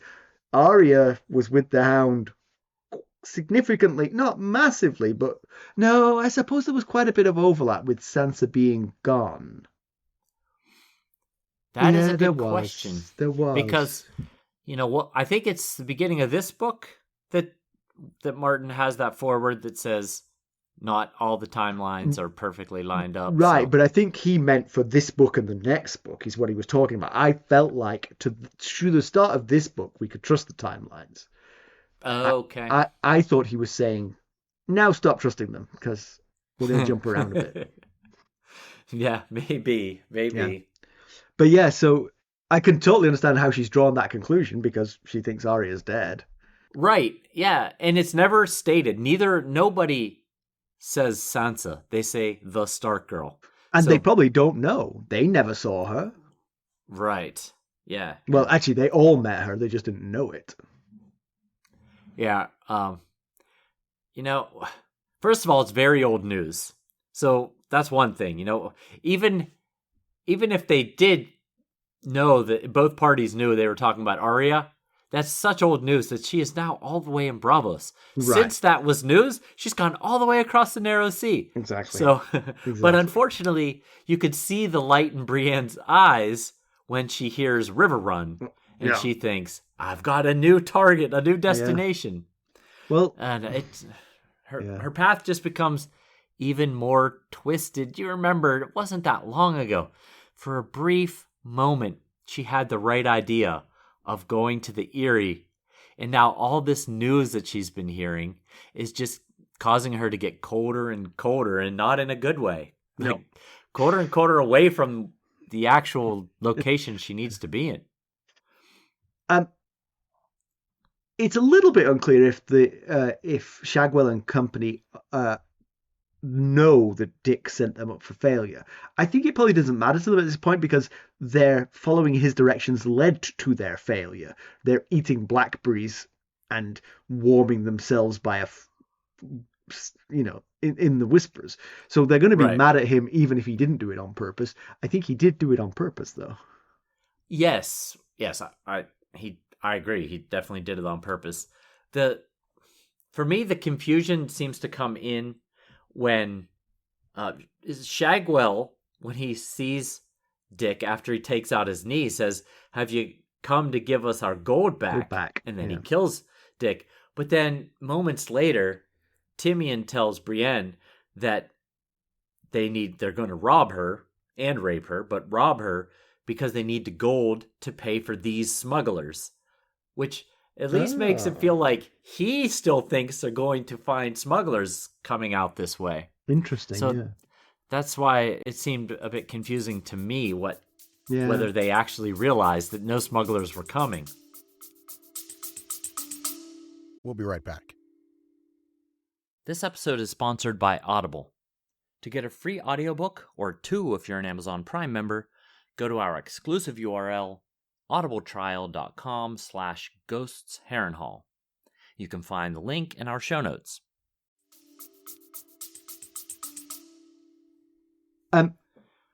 Arya was with the Hound significantly, not massively, but no, I suppose there was quite a bit of overlap with Sansa being gone. That is a good question. There was. Because, I think it's the beginning of this book that Martin has that foreword that says not all the timelines are perfectly lined up. Right, so. But I think he meant for this book and the next book is what he was talking about. I felt like through the start of this book, we could trust the timelines. Okay. I thought he was saying, now stop trusting them, because we're going to jump around a bit. Yeah, maybe. Yeah. But yeah, so I can totally understand how she's drawn that conclusion, because she thinks Arya's dead. Right, yeah, and it's never stated. Nobody says Sansa. They say the Stark girl. And they probably don't know. They never saw her. Right, yeah. Well, actually, they all met her. They just didn't know it. Yeah, first of all, it's very old news. So that's one thing, even if they did know that both parties knew they were talking about Arya, that's such old news that she is now all the way in Bravos. Right. Since that was news, she's gone all the way across the Narrow Sea. Exactly. So, But unfortunately, you could see the light in Brienne's eyes when she hears River Run, and she thinks, I've got a new target, a new destination. Yeah. Well, and her path just becomes even more twisted. You remember, it wasn't that long ago. For a brief moment, she had the right idea of going to the Eyrie, and now all this news that she's been hearing is just causing her to get colder and colder, and not in a good way. No. Like, colder and colder away from the actual location she needs to be in. It's a little bit unclear if Shagwell and company know that Dick sent them up for failure. I think it probably doesn't matter to them at this point, because their following his directions led to their failure. They're eating blackberries and warming themselves by in the whispers. So they're going to be mad at him even if he didn't do it on purpose. I think he did do it on purpose, though. Yes, I agree. He definitely did it on purpose. For me, the confusion seems to come in when Shagwell, when he sees Dick after he takes out his knee, says, "Have you come to give us our gold back?" And then he kills Dick. But then moments later, Timeon tells Brienne that they're going to rob her and rape her, but rob her because they need the gold to pay for these smugglers, which at least makes it feel like he still thinks they're going to find smugglers coming out this way. Interesting. So that's why it seemed a bit confusing to me whether they actually realized that no smugglers were coming. We'll be right back. This episode is sponsored by Audible. To get a free audiobook, or 2 if you're an Amazon Prime member, go to our exclusive URL, audibletrial.com/ghostsharrenhal. You can find the link in our show notes.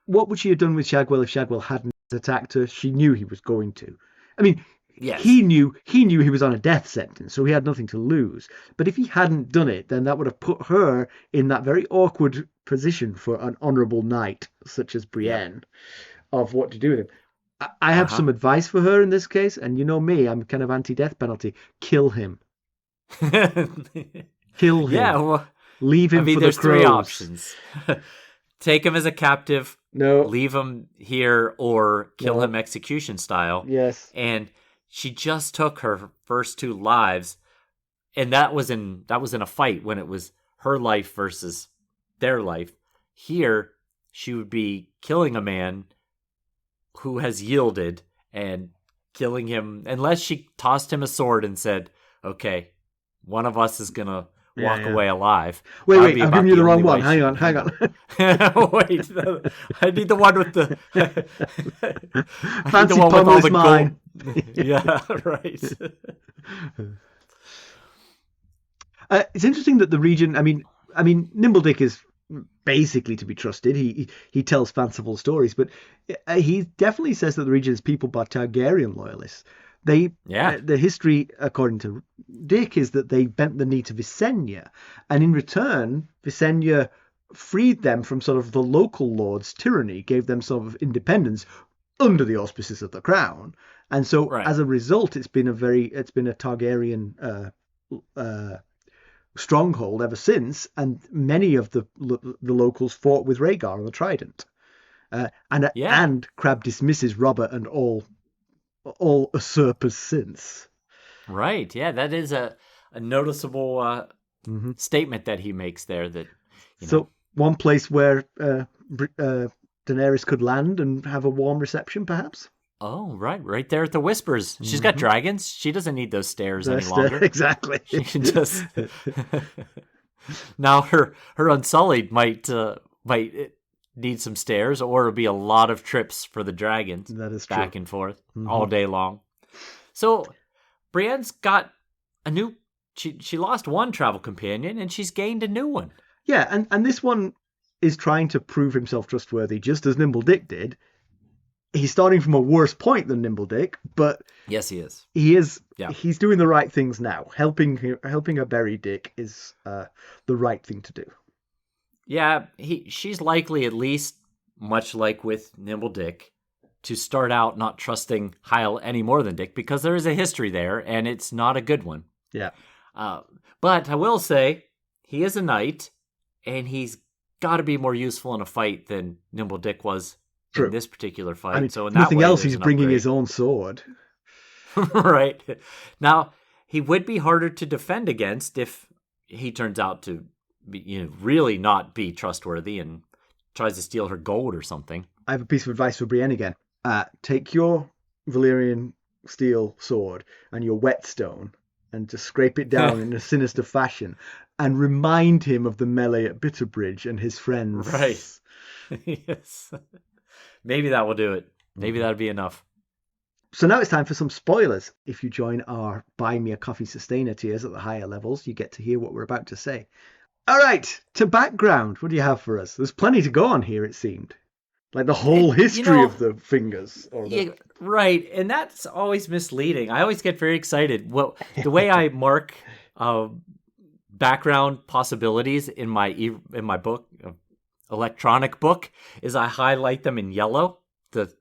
What would she have done with Shagwell if Shagwell hadn't attacked her? She knew he was going to. I mean, yes. he knew he was on a death sentence, so he had nothing to lose. But if he hadn't done it, then that would have put her in that very awkward position for an honourable knight such as Brienne. of what to do with him. I have some advice for her in this case, and you know me, I'm kind of anti-death penalty. Kill him. Kill him. Yeah, well, leave him for the crows. There's three options. Take him as a captive, no, leave him here, or kill him execution style. Yes. And she just took her first 2 lives, and that was in a fight when it was her life versus their life. Here, she would be killing a man who has yielded and killing him, unless she tossed him a sword and said, okay, one of us is going to walk away alive. Wait, I'm giving you the wrong one. Hang on. Wait, I need the one with the... Fancy pummel is mine. Yeah, right. It's interesting that the region, I mean, Nimble Dick is basically to be trusted. He tells fanciful stories, but he definitely says that the region is peopled by Targaryen loyalists. The history, according to Dick, is that they bent the knee to Visenya, and in return, Visenya freed them from sort of the local lord's tyranny, gave them sort of independence under the auspices of the crown, and so as a result, it's been a Targaryen stronghold ever since, and many of the locals fought with Rhaegar on the Trident, and Crabb dismisses Robert and all usurpers since. Right, yeah, that is a noticeable statement that he makes there. That one place where Daenerys could land and have a warm reception, perhaps. Oh, right there at the Whispers. She's got dragons. She doesn't need those stairs any longer. Exactly. She can just... Now her Unsullied might need some stairs, or it'll be a lot of trips for the dragons. That is back and forth all day long. So Brienne's got a new... She lost one travel companion, and she's gained a new one. Yeah, and this one is trying to prove himself trustworthy, just as Nimble Dick did. He's starting from a worse point than Nimble Dick, but yes, he is. He is. Yeah. He's doing the right things now. Helping her bury Dick is the right thing to do. Yeah, she's likely, at least much like with Nimble Dick, to start out not trusting Hyle any more than Dick, because there is a history there, and it's not a good one. Yeah. But I will say, he is a knight, and he's got to be more useful in a fight than Nimble Dick was. True. In this particular fight. I mean, so in that nothing way, else, he's bringing his own sword. Right. Now, he would be harder to defend against if he turns out to be, really not be trustworthy and tries to steal her gold or something. I have a piece of advice for Brienne again. Take your Valyrian steel sword and your whetstone and just scrape it down in a sinister fashion and remind him of the melee at Bitterbridge and his friends. Right. Yes. Maybe that will do it. Maybe that'll be enough. So now it's time for some spoilers. If you join our Buy Me a Coffee Sustainer tiers at the higher levels, you get to hear what we're about to say. All right, to background, what do you have for us? There's plenty to go on here, it seemed. Like the whole history of the fingers. Right, and that's always misleading. I always get very excited. Well, the way I mark background possibilities in my book, electronic book, is I highlight them in yellow, the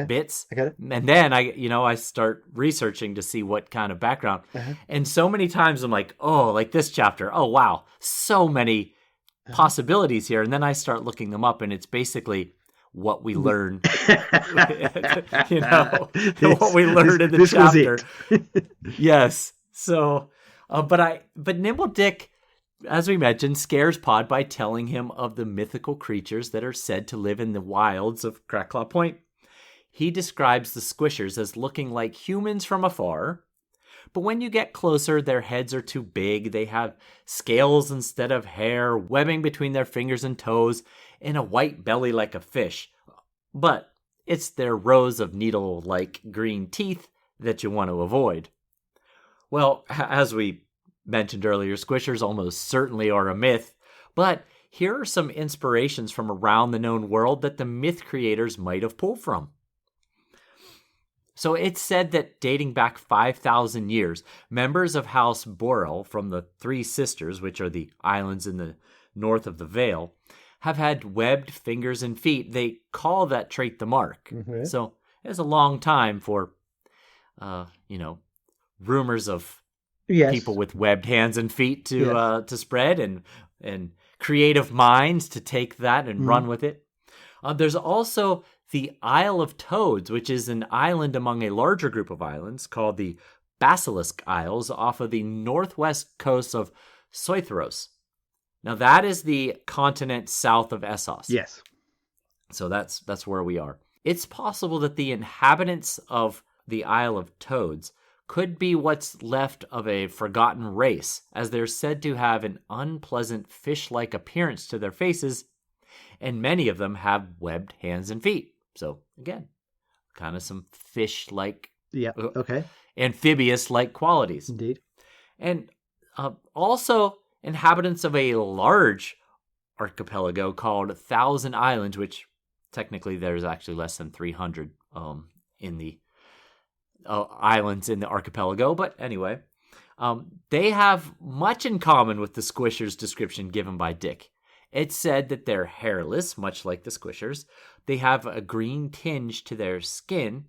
bits. I got it. And then I start researching to see what kind of background. And so many times I'm like, oh, like this chapter, oh wow, so many possibilities here. And then I start looking them up, and it's basically what we learn, what we learned in the chapter. Yes. So, but Nimble Dick, as we mentioned, scares Pod by telling him of the mythical creatures that are said to live in the wilds of Crackclaw Point. He describes the squishers as looking like humans from afar, but when you get closer, their heads are too big. They have scales instead of hair, webbing between their fingers and toes, and a white belly like a fish. But it's their rows of needle-like green teeth that you want to avoid. Well, as we mentioned earlier, squishers almost certainly are a myth, but here are some inspirations from around the known world that the myth creators might have pulled from. So it's said that dating back 5,000 years, members of House Borel from the Three Sisters, which are the islands in the north of the Vale, have had webbed fingers and feet. They call that trait the mark. Mhm. So it's a long time for, rumors of Yes. people with webbed hands and feet to Yes. to spread, and creative minds to take that and run with it. There's also the Isle of Toads, which is an island among a larger group of islands called the Basilisk Isles off of the northwest coast of Soithros. Now that is the continent south of Essos. Yes. So that's where we are. It's possible that the inhabitants of the Isle of Toads could be what's left of a forgotten race, as they're said to have an unpleasant fish-like appearance to their faces, and many of them have webbed hands and feet. So, again, kind of some fish-like, Yeah. Okay. amphibious-like qualities. Indeed. And also inhabitants of a large archipelago called Thousand Islands, which technically there's actually less than 300 in the islands in the archipelago. But anyway, they have much in common with the Squishers description given by Dick. It's said that they're hairless, much like the Squishers. They have a green tinge to their skin,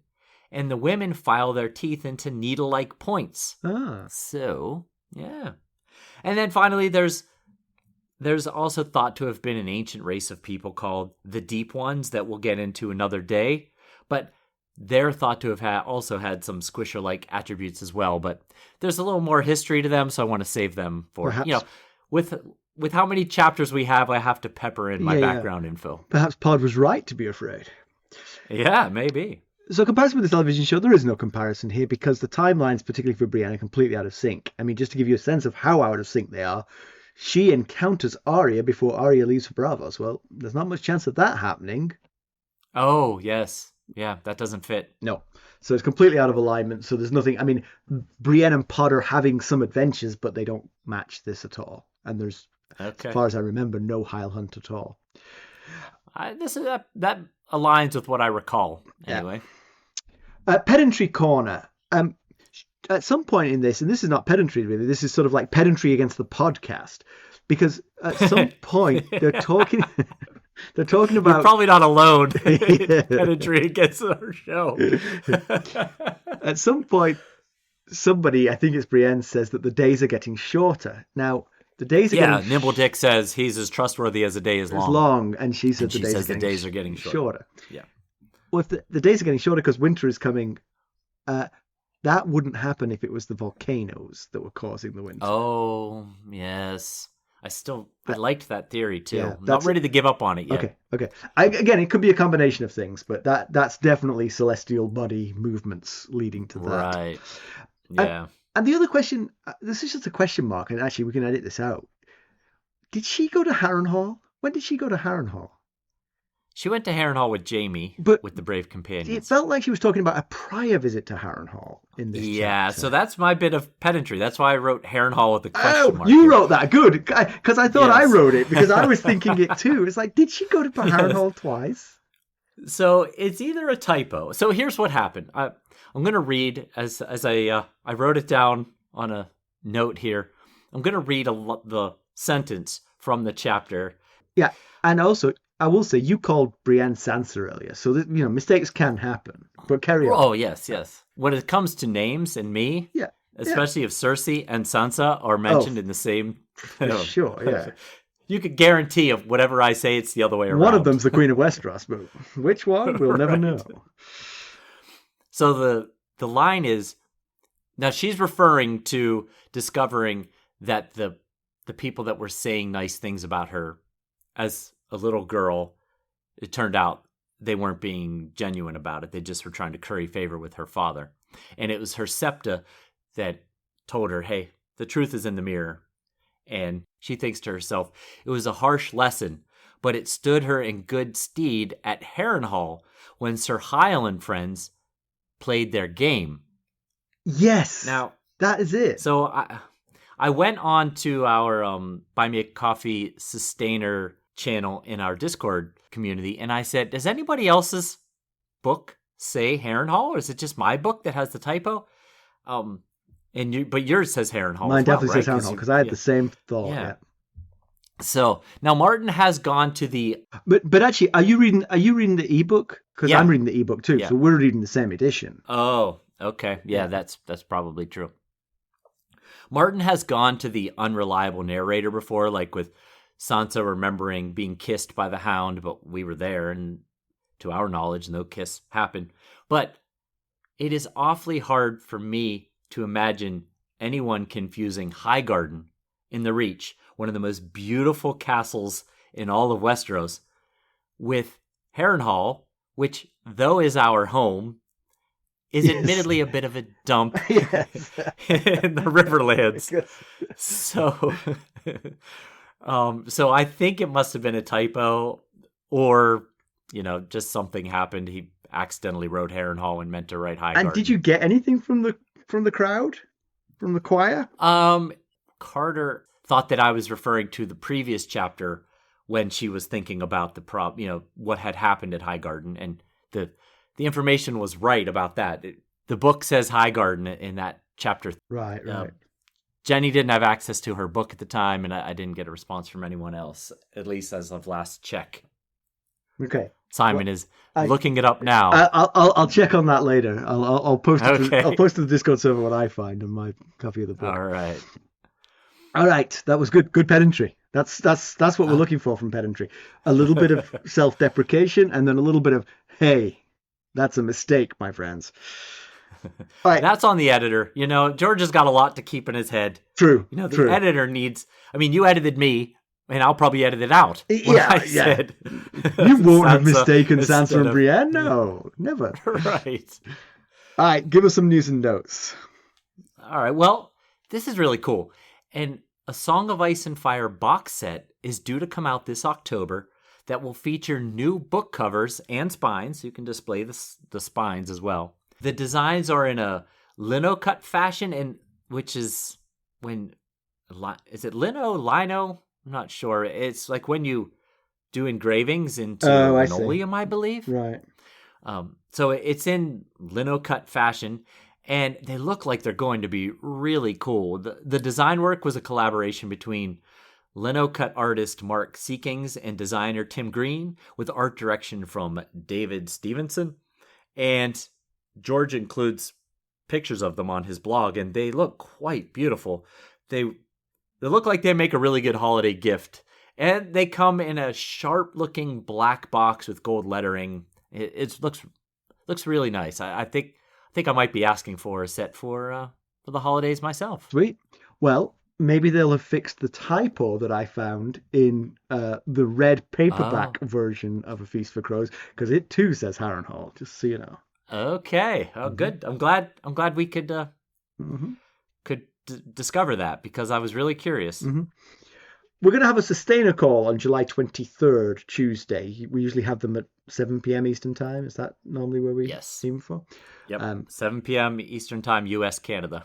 and the women file their teeth into needle-like points. Ah. So, yeah. And then finally, there's also thought to have been an ancient race of people called the Deep Ones that we'll get into another day. But they're thought to have also had some Squisher-like attributes as well. But there's a little more history to them, so I want to save them for, Perhaps. with how many chapters we have, I have to pepper in my background info. Perhaps Pod was right to be afraid. Yeah, maybe. So comparison with the television show, there is no comparison here because the timelines, particularly for Brienne, are completely out of sync. I mean, just to give you a sense of how out of sync they are, she encounters Arya before Arya leaves for Bravos. Well, there's not much chance of that happening. Oh, yes. Yeah, that doesn't fit. No. So it's completely out of alignment. So there's nothing. I mean, Brienne and Pod are having some adventures, but they don't match this at all. And there's, as far as I remember, no Hyle Hunt at all. That aligns with what I recall, anyway. Pedantry corner. At some point in this, and this is not pedantry really, this is sort of like pedantry against the podcast, because at some point they're talking about. You're probably not alone. Pedantry against our show. At some point, somebody, I think it's Brienne, says that the days are getting shorter. Now, the days are getting Nimble Dick says he's as trustworthy as a day is long. And she said the days are getting shorter. Yeah. Well, if the days are getting shorter because winter is coming, that wouldn't happen if it was the volcanoes that were causing the winter. Oh, yes. I liked that theory too. Yeah, not ready to give up on it yet. Okay. Again, it could be a combination of things, but that's definitely celestial body movements leading to that. Right. Yeah. And the other question, this is just a question mark, and actually we can edit this out. Did she go to Harrenhal? When did she go to Harrenhal? She went to Harrenhal with Jaime, with the Brave Companions. It felt like she was talking about a prior visit to Harrenhal in this chapter. So that's my bit of pedantry. That's why I wrote Harrenhal with a question mark. You wrote that. Good. Because I thought I wrote it, because I was thinking it too. It's like, did she go to Harrenhal twice? So it's either a typo. So here's what happened. I'm going to read, as I wrote it down on a note here. I'm going to read the sentence from the chapter. Yeah, and also, I will say, you called Brienne Sansa earlier, so that, mistakes can happen. But carry on. Oh, yes. When it comes to names and me, especially if Cersei and Sansa are mentioned in the same... Sure, yeah. You could guarantee of whatever I say, it's the other way around. One of them's the Queen of Westeros, but which one, we'll never know. So the line is... Now, she's referring to discovering that the people that were saying nice things about her as a little girl, it turned out they weren't being genuine about it. They just were trying to curry favor with her father. And it was her septa that told her, hey, the truth is in the mirror. And she thinks to herself, it was a harsh lesson, but it stood her in good stead at Harrenhal when Sir Hyle and friends played their game. Yes. Now, that is it. So I went on to our Buy Me a Coffee Sustainer channel in our Discord community, and I said, does anybody else's book say Harrenhal, or is it just my book that has the typo? But yours says Harrenhal. Mine as well, definitely right? says Harrenhal, because I had the same thought. Yeah. So now Martin has gone to the... But actually, are you reading the ebook? Because Yeah. I'm reading the ebook too, Yeah. so we're reading the same edition. Oh, okay. Yeah, that's probably true. Martin has gone to the unreliable narrator before, like with Sansa remembering being kissed by the Hound, but we were there, and to our knowledge, no kiss happened. But it is awfully hard for me to imagine anyone confusing Highgarden in the Reach, one of the most beautiful castles in all of Westeros, with Harrenhal, which, though is our home, is admittedly a bit of a dump in the Riverlands. So, so I think it must have been a typo, or just something happened. He accidentally wrote Harrenhal and meant to write Highgarden. And did you get anything from the crowd, from the choir? Carter thought that I was referring to the previous chapter when she was thinking about what had happened at Highgarden, and the information was right about that. The book says Highgarden in that chapter. Right. Jenny didn't have access to her book at the time, and I didn't get a response from anyone else, at least as of last check. Okay. Simon is looking it up now. I'll check on that later. I'll post it. Okay. I'll post to the Discord server what I find in my copy of the book. All right. That was good. Good pedantry. That's what we're looking for from pedantry. A little bit of self-deprecation, and then a little bit of, hey, that's a mistake, my friends. All right. That's on the editor. George has got a lot to keep in his head. True. The editor needs... you edited me, and I'll probably edit it out. Said you won't have Sansa mistaken Sansa and of... Brienne. No, never. Right. All right, give us some news and notes. All right, well, this is really cool. And a Song of Ice and Fire box set is due to come out this October that will feature new book covers and spines. You can display the spines as well. The designs are in a lino cut fashion, and which is is it lino? I'm not sure. It's like when you do engravings into linoleum, I believe. Right. So it's in lino cut fashion, and they look like they're going to be really cool. The design work was a collaboration between lino cut artist Mark Seekings and designer Tim Green, with art direction from David Stevenson. And George includes pictures of them on his blog, and they look quite beautiful. They look like they make a really good holiday gift. And they come in a sharp-looking black box with gold lettering. It looks really nice. I think I might be asking for a set for the holidays myself. Sweet. Well, maybe they'll have fixed the typo that I found in the red paperback version of A Feast for Crows, because it too says Harrenhal, just so you know. Okay. Oh, good. I'm glad we could discover that, because I was really curious. Mm-hmm. We're going to have a sustainer call on July 23rd, Tuesday. We usually have them at 7 p.m. Eastern Time. Is that normally where we aim for? Yep. 7 p.m. Eastern Time, US, Canada.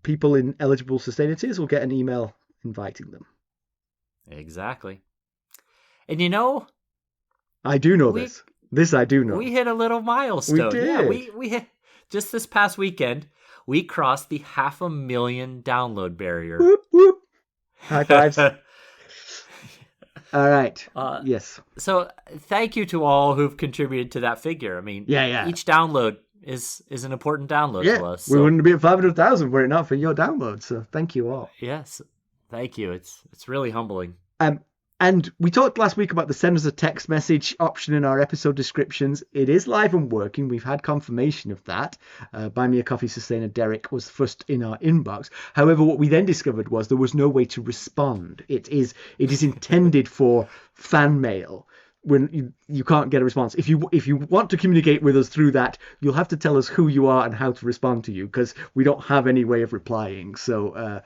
People in eligible sustainer tiers will get an email inviting them. Exactly. And I do know this. This I do know. We hit a little milestone. We did. Yeah, we hit, just this past weekend, we crossed the 500,000 download barrier. Whoop, whoop. High fives. All right. Yes. So thank you to all who've contributed to that figure. Each download is an important download to us. So. We wouldn't be at 500,000 were it not for your download. So thank you all. Yes. Thank you. It's really humbling. And we talked last week about the send us a text message option in our episode descriptions. It is live and working. We've had confirmation of that. Buy Me a Coffee Sustainer Derek was first in our inbox. However, what we then discovered was there was no way to respond. It is intended for fan mail. When you can't get a response. If you want to communicate with us through that, you'll have to tell us who you are and how to respond to you, because we don't have any way of replying. So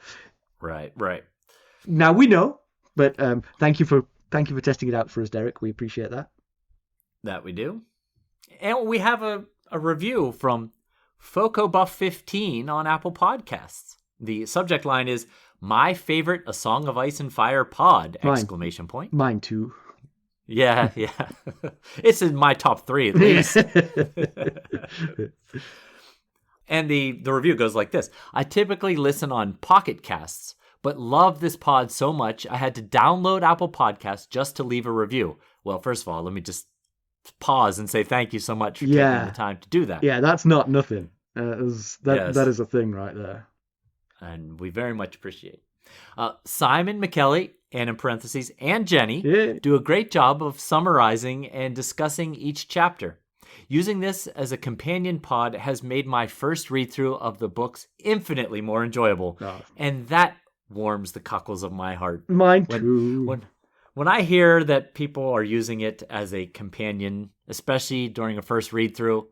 right. Now we know. But thank you for testing it out for us, Derek. We appreciate that. That we do. And we have a review from FocoBuff15 on Apple Podcasts. The subject line is, "My favorite A Song of Ice and Fire pod!" Exclamation point. Mine too. Yeah. It's in my top 3 at least. And the review goes like this. "I typically listen on Pocket Casts, but love this pod so much I had to download Apple Podcasts just to leave a review. Well, first of all, let me just pause and say thank you so much for taking the time to do that. Yeah, that's not nothing. That is a thing right there. And we very much appreciate it. Simon, Mackelly, and in parentheses, and Jenny do a great job of summarizing and discussing each chapter. Using this as a companion pod has made my first read-through of the books infinitely more enjoyable. Oh. And that warms the cockles of my heart. Mine too. When I hear that people are using it as a companion, especially during a first read-through,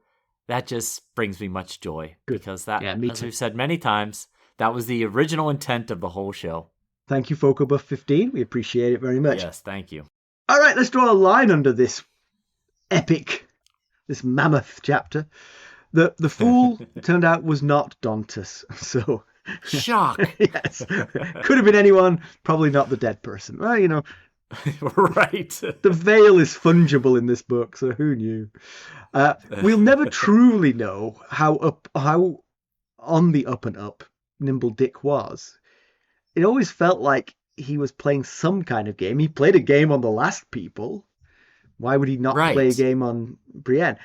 that just brings me much joy. Good. Because that, as we've said many times, that was the original intent of the whole show. Thank you, FocoBuff15. We appreciate it very much. Yes, thank you. All right, let's draw a line under this epic, this mammoth chapter. The fool turned out was not Dantas, so... Shock! Yes. Could have been anyone, probably not the dead person. Well, you know... Right. The veil is fungible in this book, so who knew? We'll never truly know how on the up and up Nimble Dick was. It always felt like he was playing some kind of game. He played a game on the last people. Why would he not play a game on Brienne?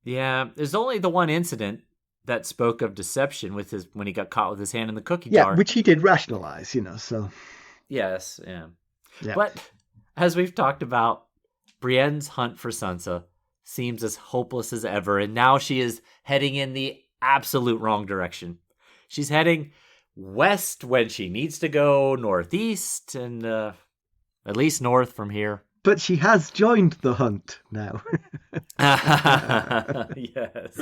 Yeah, there's only the one incident that spoke of deception with when he got caught with his hand in the cookie jar. Yeah, which he did rationalize, so... Yes, yeah. But as we've talked about, Brienne's hunt for Sansa seems as hopeless as ever, and now she is heading in the absolute wrong direction. She's heading west when she needs to go northeast, and at least north from here. But she has joined the hunt now. Yes.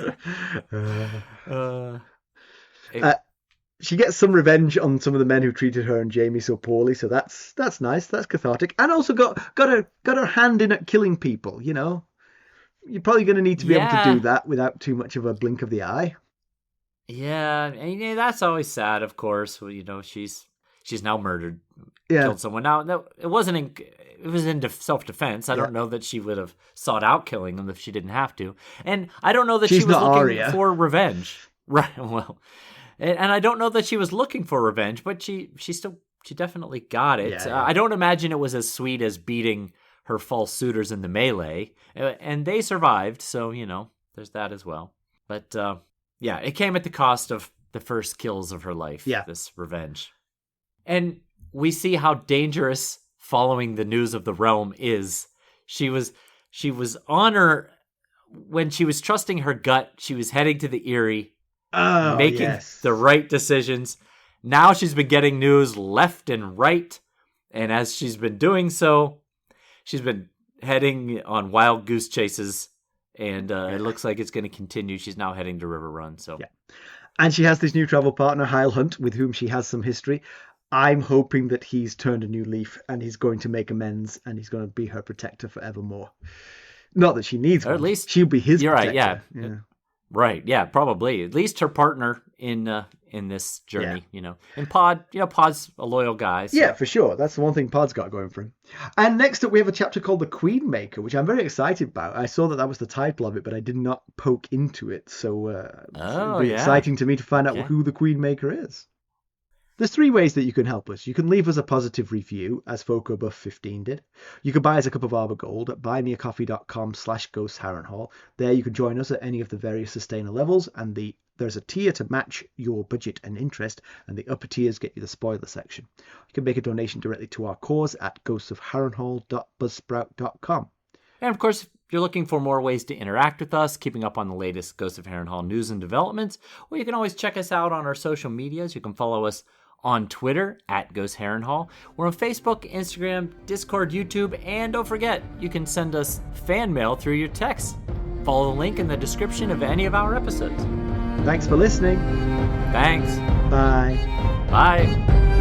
She gets some revenge on some of the men who treated her and Jamie so poorly, so that's nice. That's cathartic, and also got her hand in at killing people. You're probably going to need to be able to do that without too much of a blink of the eye. Yeah, and that's always sad. Of course, well, she's now murdered, killed someone. Now, it was in self-defense. I don't know that she would have sought out killing them if she didn't have to, and I don't know that she was looking for revenge. Right. Well. And I don't know that she was looking for revenge, but she definitely got it. Yeah. I don't imagine it was as sweet as beating her false suitors in the melee, and they survived. So there's that as well. But it came at the cost of the first kills of her life. Yeah, this revenge, and we see how dangerous following the news of the realm is. She was on her when she was trusting her gut. She was heading to the Eyrie. Making the right decisions. Now she's been getting news left and right, and as she's been doing so, she's been heading on wild goose chases, and it looks like it's going to continue. She's now heading to River Run. So, and she has this new travel partner, Hyle Hunt, with whom she has some history. I'm hoping that he's turned a new leaf and he's going to make amends, and he's going to be her protector forevermore. Not that she needs one. Or at least she'll be his protector. Right, yeah. Right, yeah, probably. At least her partner in this journey, And Pod's a loyal guy. So. Yeah, for sure. That's the one thing Pod's got going for him. And next up, we have a chapter called The Queen Maker, which I'm very excited about. I saw that was the title of it, but I did not poke into it. So it'll be exciting to me to find out who the Queen Maker is. There's 3 ways that you can help us. You can leave us a positive review, as FocoBuff15 did. You can buy us a cup of Arbor Gold at buymeacoffee.com/ghostharrenhall. There you can join us at any of the various sustainer levels, and there's a tier to match your budget and interest, and the upper tiers get you the spoiler section. You can make a donation directly to our cause at ghostsofharrenhall.buzzsprout.com. And of course, if you're looking for more ways to interact with us, keeping up on the latest Ghosts of Harrenhal news and developments, well, you can always check us out on our social medias. You can follow us on Twitter at Ghost Harrenhal. We're on Facebook, Instagram, Discord, YouTube, and don't forget, you can send us fan mail through your text. Follow the link in the description of any of our episodes. Thanks for listening. Thanks. Bye. Bye.